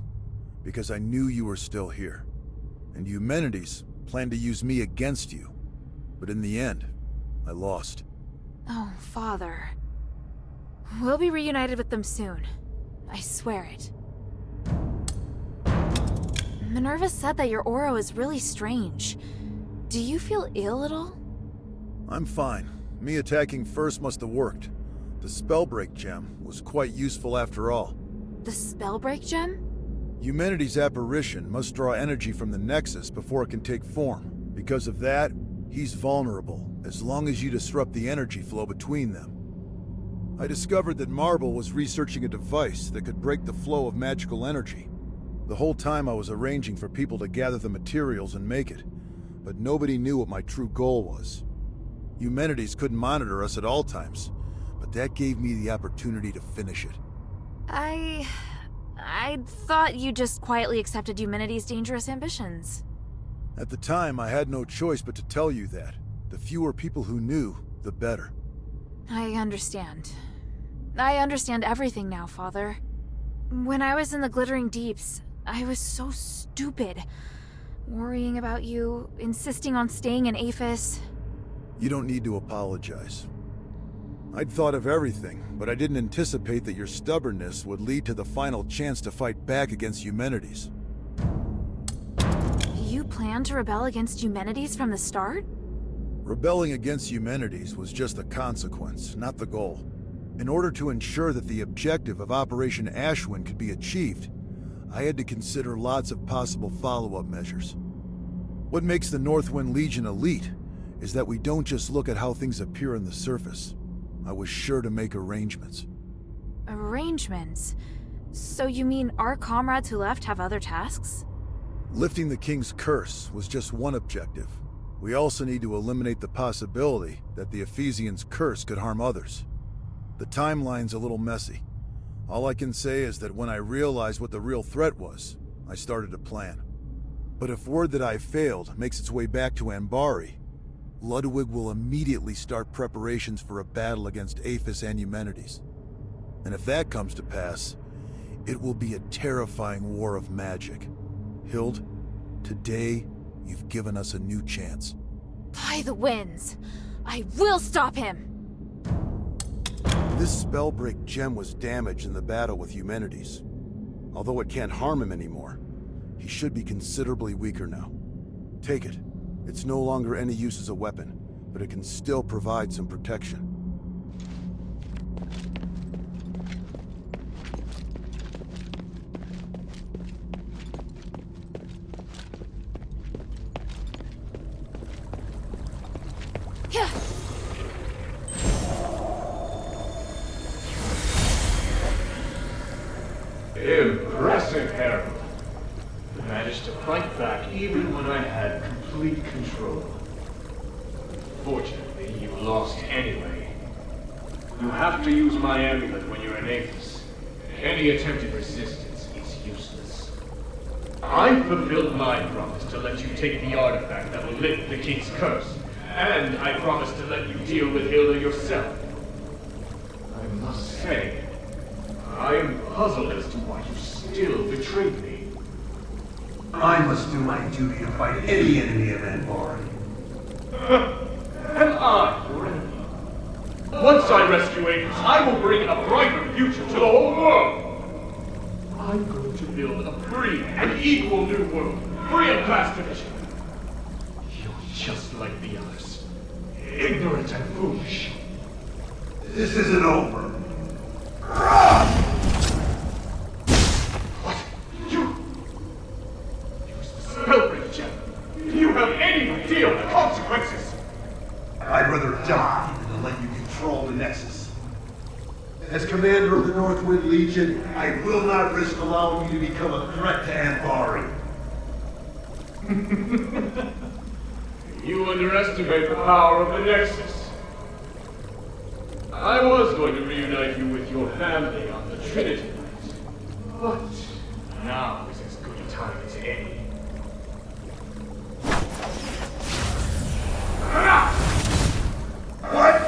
Because I knew you were still here. And Eumenides planned to use me against you. But in the end, I lost. Oh, Father. We'll be reunited with them soon. I swear it. Minerva said that your aura is really strange. Do you feel ill at all? I'm fine. Me attacking first must have worked. The Spellbreak gem was quite useful after all. The Spellbreak gem? Eumenides' apparition must draw energy from the Nexus before it can take form. Because of that, he's vulnerable, as long as you disrupt the energy flow between them. I discovered that Marble was researching a device that could break the flow of magical energy. The whole time I was arranging for people to gather the materials and make it, but nobody knew what my true goal was. Eumenides couldn't monitor us at all times, but that gave me the opportunity to finish it. I thought you just quietly accepted Eumenides' dangerous ambitions. At the time, I had no choice but to tell you that. The fewer people who knew, the better. I understand. I understand everything now, Father. When I was in the Glittering Deeps, I was so stupid. Worrying about you, insisting on staying in Aphis. You don't need to apologize. I'd thought of everything, but I didn't anticipate that your stubbornness would lead to the final chance to fight back against Eumenides. You planned to rebel against Eumenides from the start? Rebelling against Eumenides was just the consequence, not the goal. In order to ensure that the objective of Operation Ashwin could be achieved, I had to consider lots of possible follow-up measures. What makes the Northwind Legion elite is that we don't just look at how things appear on the surface. I was sure to make arrangements. Arrangements? So you mean our comrades who left have other tasks? Lifting the King's curse was just one objective. We also need to eliminate the possibility that the Ephesians' curse could harm others. The timeline's a little messy. All I can say is that when I realized what the real threat was, I started a plan. But if word that I failed makes its way back to Ambari, Ludwig will immediately start preparations for a battle against Aphis and Eumenides. And if that comes to pass, it will be a terrifying war of magic. Hild, today, you've given us a new chance. By the winds! I will stop him! This Spellbreak gem was damaged in the battle with Eumenides. Although it can't harm him anymore, he should be considerably weaker now. Take it. It's no longer any use as a weapon, but it can still provide some protection. Impressive, Harold. You managed to fight back even when I had complete control. Fortunately, you lost anyway. You have to use my amulet when you're in Aphis. Any attempted resistance is useless. I fulfilled my promise to let you take the artifact that will lift the King's curse, and I promised to let you deal with Hilda yourself. I must say, I am puzzled as to why you still betrayed me. I must do my duty to fight any enemy of Ambari. Am I your enemy? Once I rescue Aphis, I will bring a brighter future to the whole world! I'm going to build a free and equal new world, free of class division. You're just like the others, ignorant and foolish. This isn't over. What? You the spellbreak gem. Do you have any idea of the consequences? I'd rather die than to let you control the Nexus. As commander of the Northwind Legion, I will not risk allowing you to become a threat to Anbari. You underestimate the power of the Nexus. I was going to reunite you with your family on the Trinity night, but now is as good a time as any. What?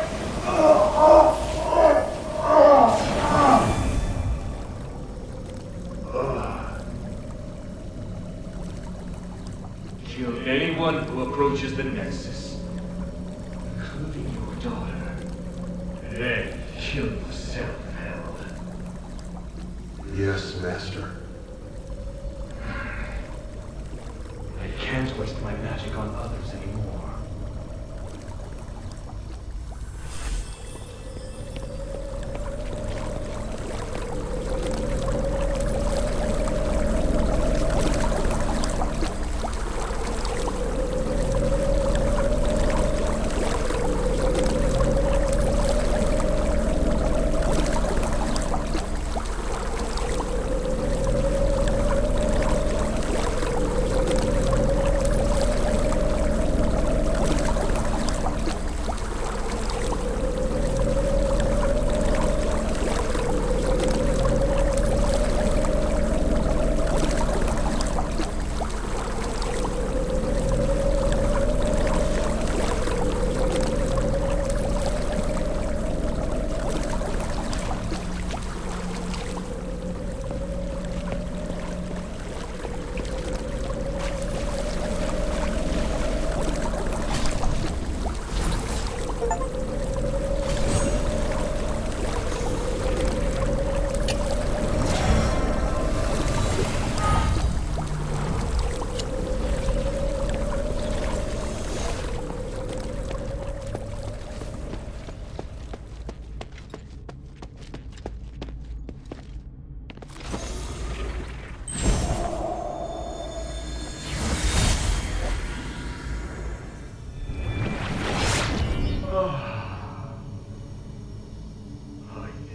Kill anyone who approaches the Nexus, including your daughter. Then kill yourself, Harold. Yes, Master. I can't waste my magic on others anymore.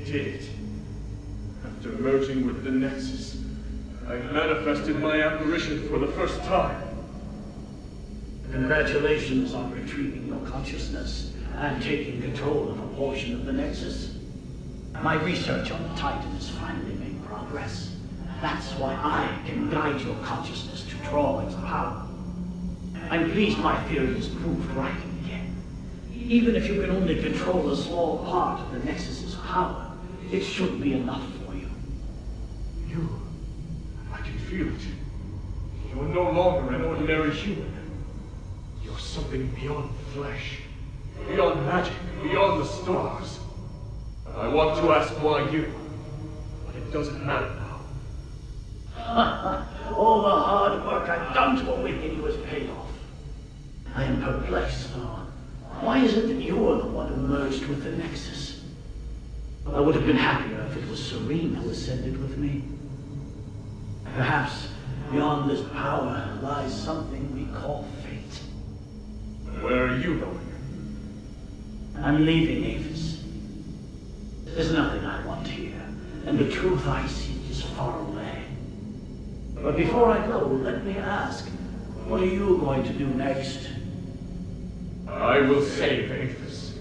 Did it. After merging with the Nexus, I manifested my apparition for the first time. Congratulations on retrieving your consciousness and taking control of a portion of the Nexus. My research on the Titan has finally made progress. That's why I can guide your consciousness to draw its power. I'm pleased my theory is proved right again. Even if you can only control a small part of the Nexus's power, it should be enough for you. I can feel it. You're no longer an ordinary human. You're something beyond flesh, beyond magic, beyond the stars. I want to ask why you, but it doesn't matter now. All the hard work I've done to awaken you has paid off. I am perplexed, though. Why is it that you're the one who merged with the Nexus? I would have been happier if it was Serene who ascended with me. Perhaps beyond this power lies something we call fate. Where are you going? I'm leaving Avis. There's nothing I want here, and the truth I seek is far away. But before I go, let me ask, what are you going to do next? I will save Avis.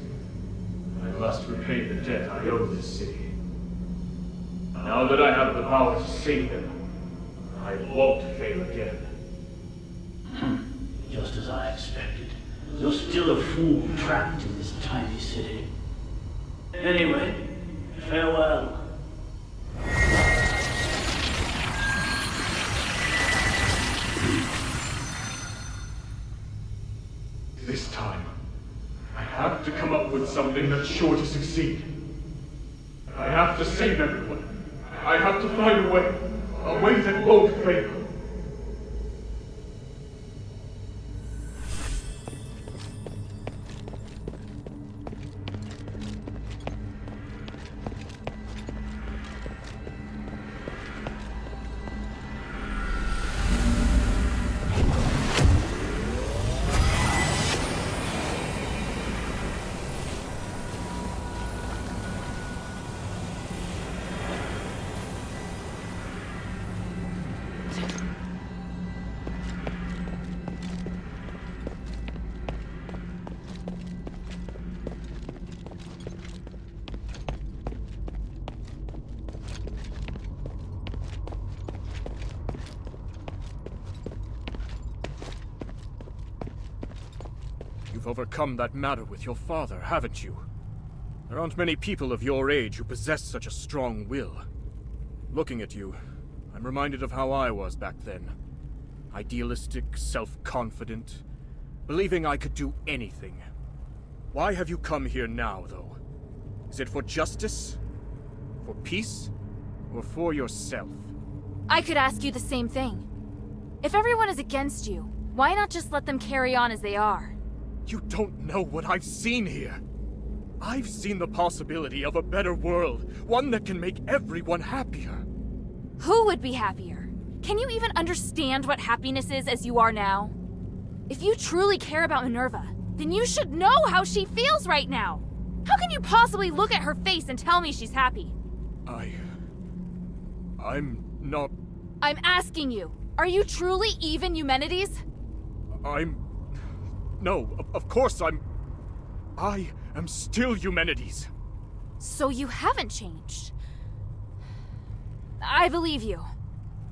I must repay the debt I owe this city. Now that I have the power to save them, I won't fail again. Just as I expected. You're still a fool trapped in this tiny city. Anyway, farewell. This time, I have to come up with something that's sure to succeed. I have to save everyone. I have to find a way. A weight that won't fail. You've overcome that matter with your father, haven't you? There aren't many people of your age who possess such a strong will. Looking at you, I'm reminded of how I was back then. Idealistic, self-confident, believing I could do anything. Why have you come here now, though? Is it for justice? For peace? Or for yourself? I could ask you the same thing. If everyone is against you, why not just let them carry on as they are? You don't know what I've seen here. I've seen the possibility of a better world, one that can make everyone happier. Who would be happier? Can you even understand what happiness is as you are now? If you truly care about Minerva, then you should know how she feels right now. How can you possibly look at her face and tell me she's happy? I'm not... I'm asking you, are you truly even Eumenides? No, of course I am still Eumenides. So you haven't changed. I believe you.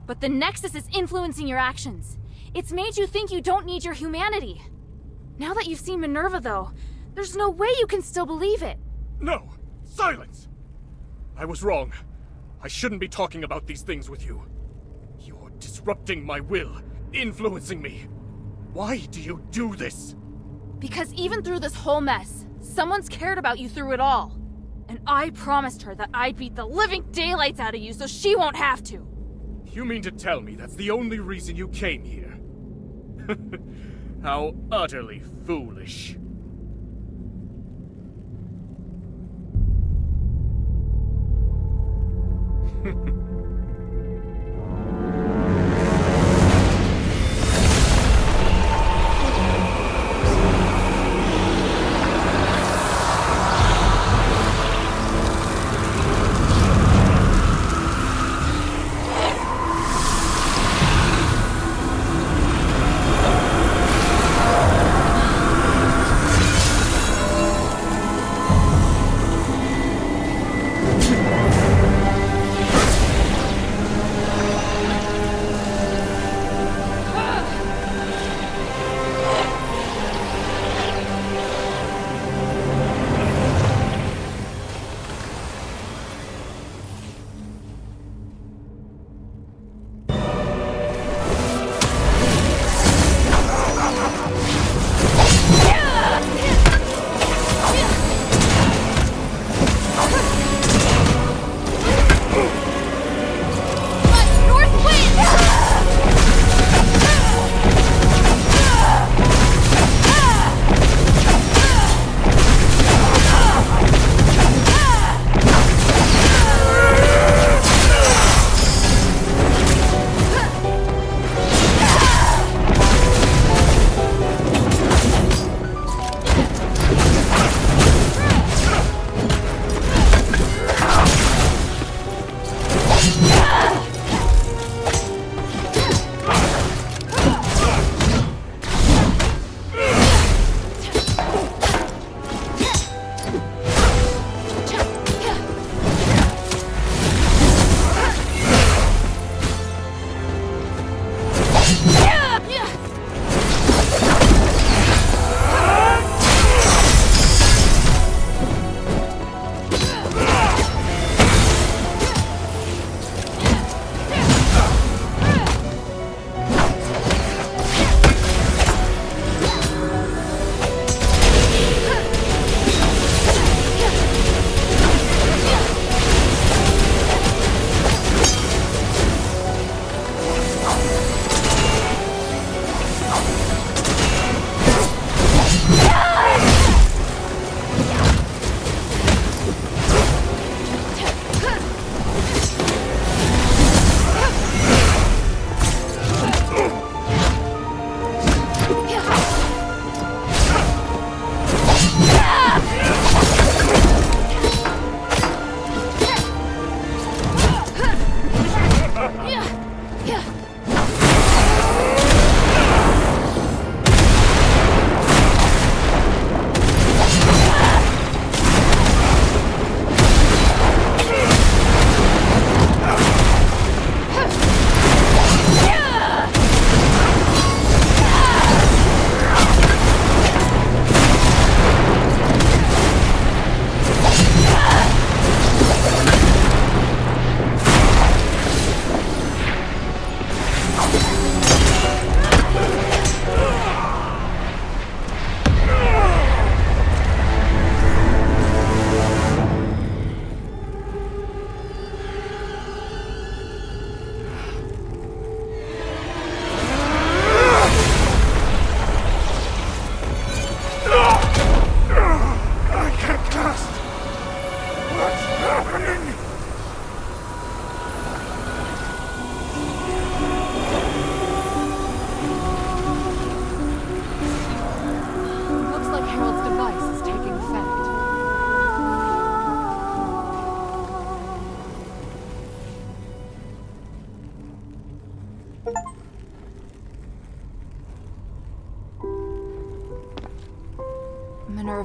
But the Nexus is influencing your actions. It's made you think you don't need your humanity. Now that you've seen Minerva, though, there's no way you can still believe it. No! Silence! I was wrong. I shouldn't be talking about these things with you. You're disrupting my will, influencing me. Why do you do this? Because even through this whole mess, someone's cared about you through it all. And I promised her that I'd beat the living daylights out of you so she won't have to. You mean to tell me that's the only reason you came here? How utterly foolish.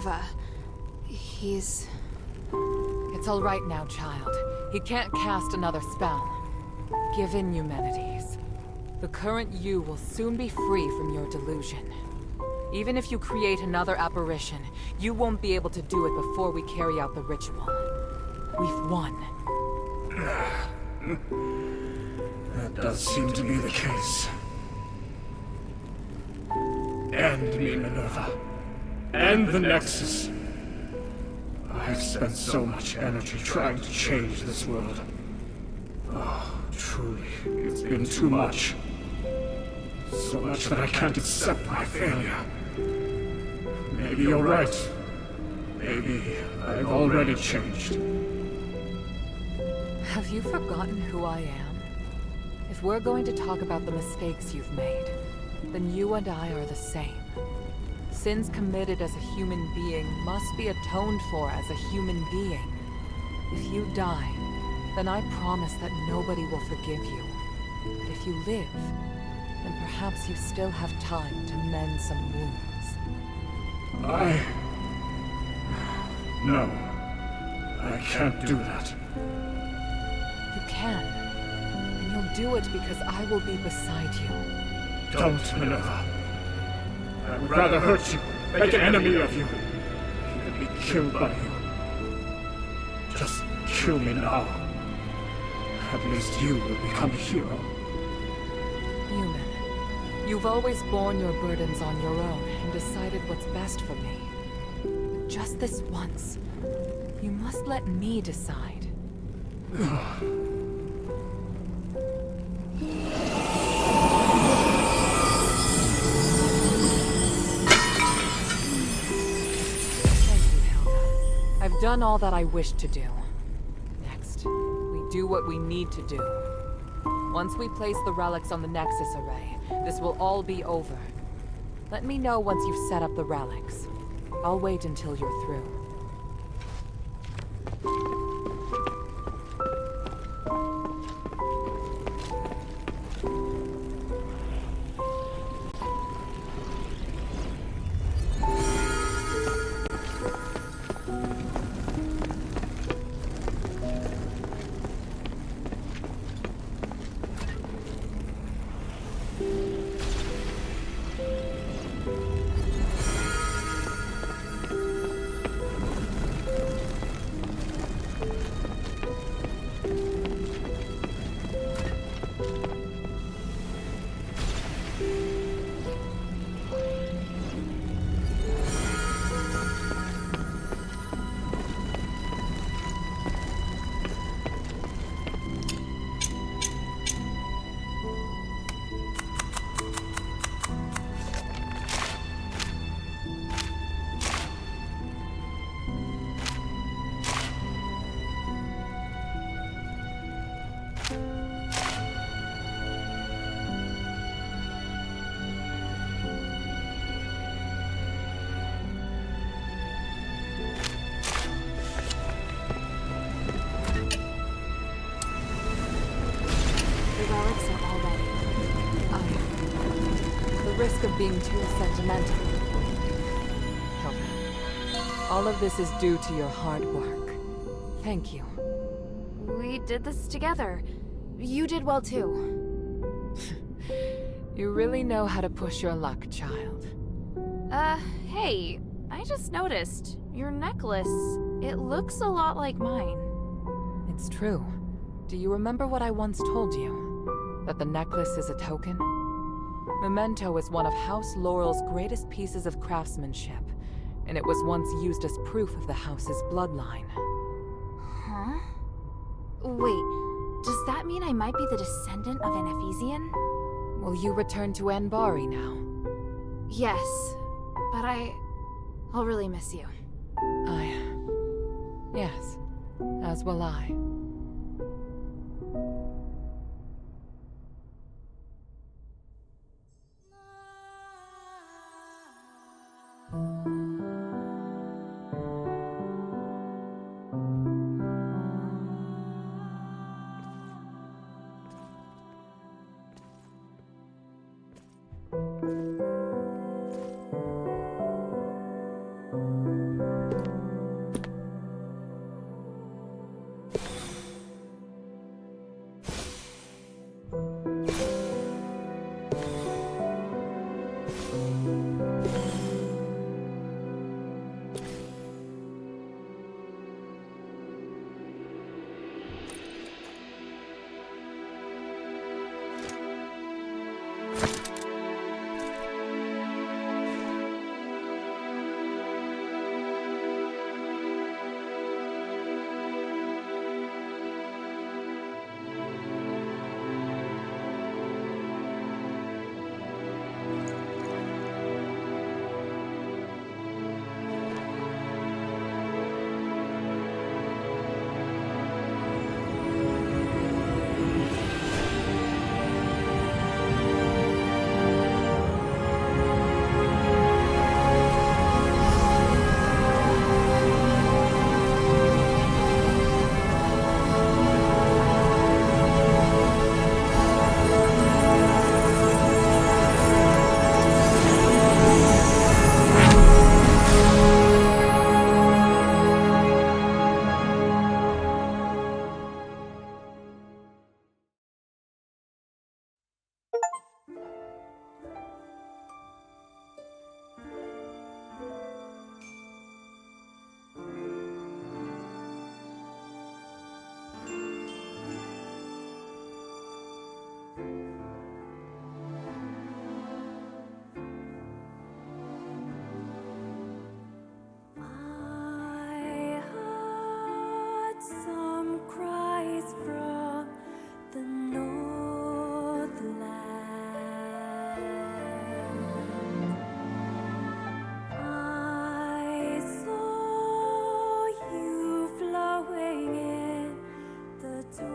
Minerva. He's... It's all right now, child. He can't cast another spell. Give in, Eumenides. The current you will soon be free from your delusion. Even if you create another apparition, you won't be able to do it before we carry out the ritual. We've won. That does seem to be the case. End me, Minerva. End the Nexus. I've spent so much energy trying to change this world. Oh, truly, it's been too much. So much that I can't accept my failure. Maybe you're right. Maybe I've already changed. Have you forgotten who I am? If we're going to talk about the mistakes you've made, then you and I are the same. Sins committed as a human being must be atoned for as a human being. If you die, then I promise that nobody will forgive you. If you live, then perhaps you still have time to mend some wounds. No. I can't do that. You can. And you'll do it because I will be beside you. Don't, Minerva. I would rather hurt you, make an enemy of you, than be killed by you. Just kill me now. At least you will become a hero. Human, you've always borne your burdens on your own and decided what's best for me. But just this once, you must let me decide. I've done all that I wished to do. Next, we do what we need to do. Once we place the relics on the Nexus array, this will all be over. Let me know once you've set up the relics. I'll wait until you're through. Risk of being too sentimental. Hilda, all of this is due to your hard work. Thank you. We did this together. You did well too. You really know how to push your luck, child. Hey, I just noticed. Your necklace, it looks a lot like mine. It's true. Do you remember what I once told you? That the necklace is a token? Memento is one of House Laurel's greatest pieces of craftsmanship, and it was once used as proof of the house's bloodline. Huh? Wait, does that mean I might be the descendant of an Ephesian? Will you return to Anbari now? Yes, but I'll really miss you. Yes, as will I.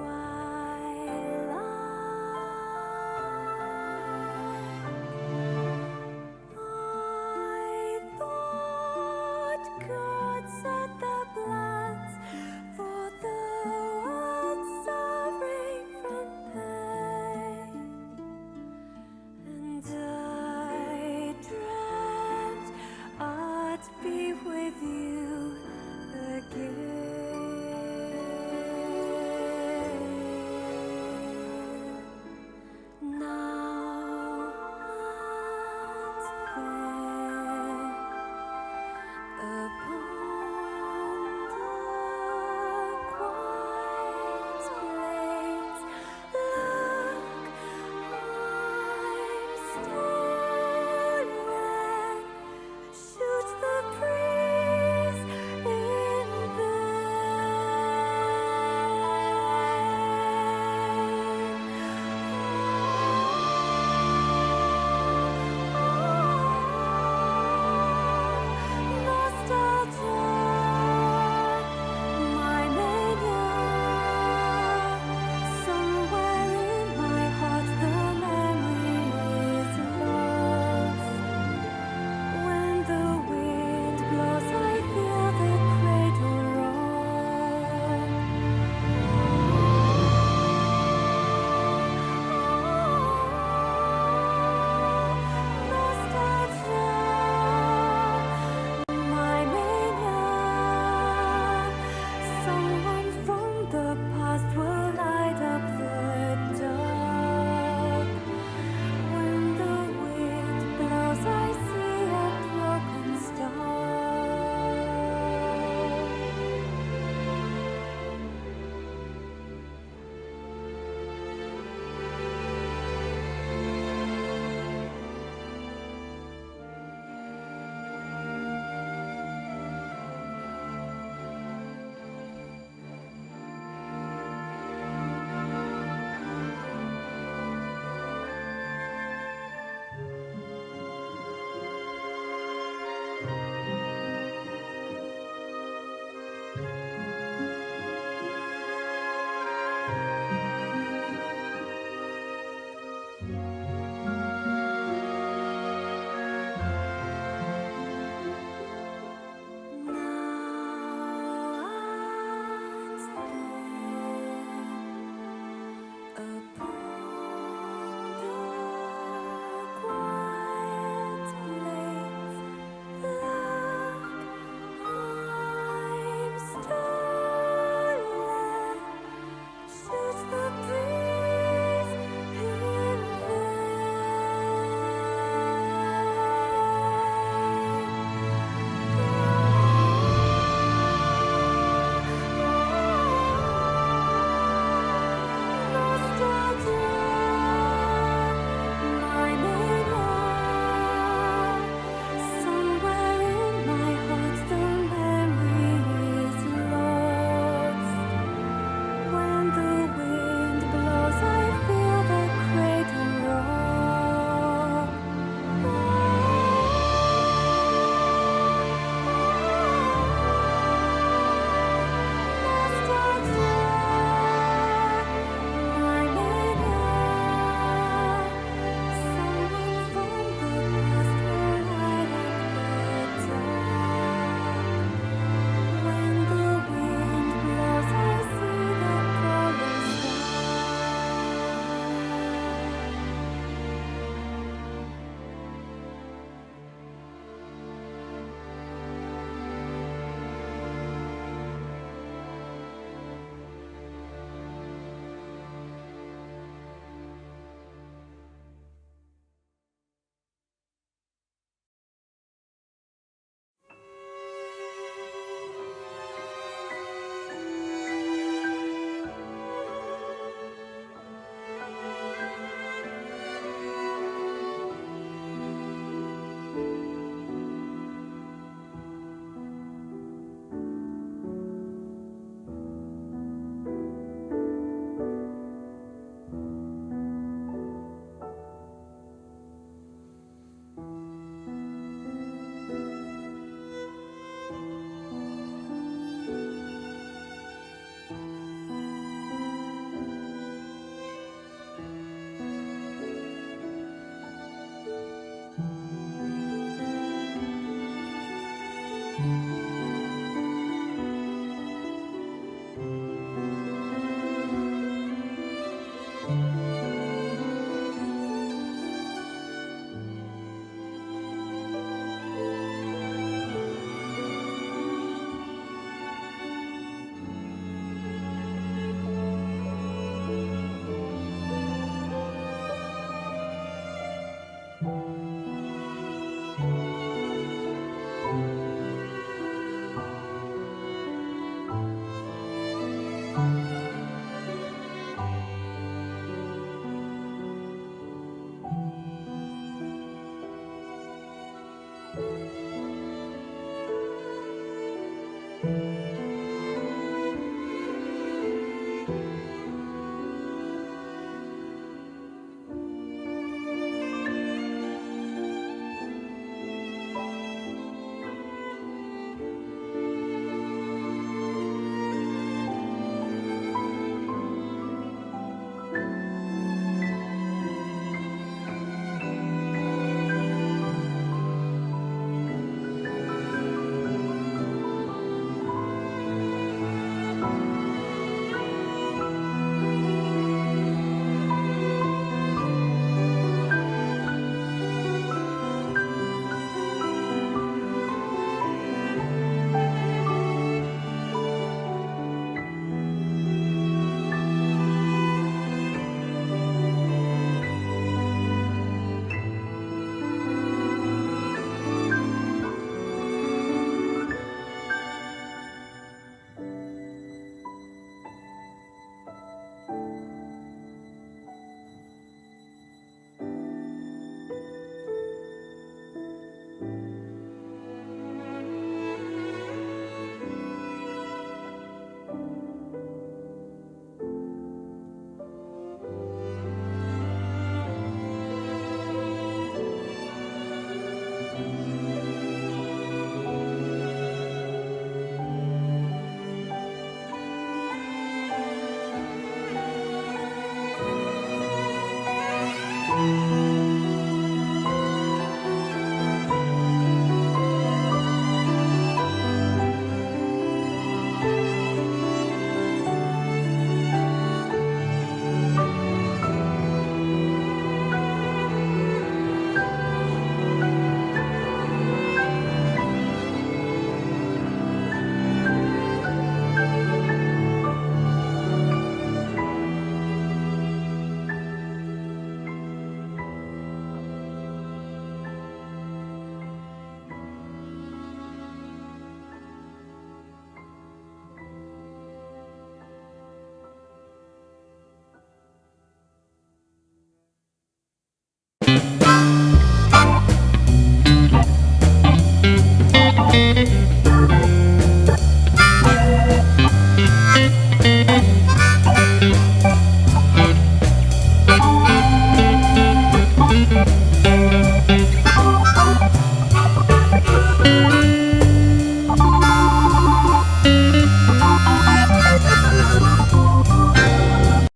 why.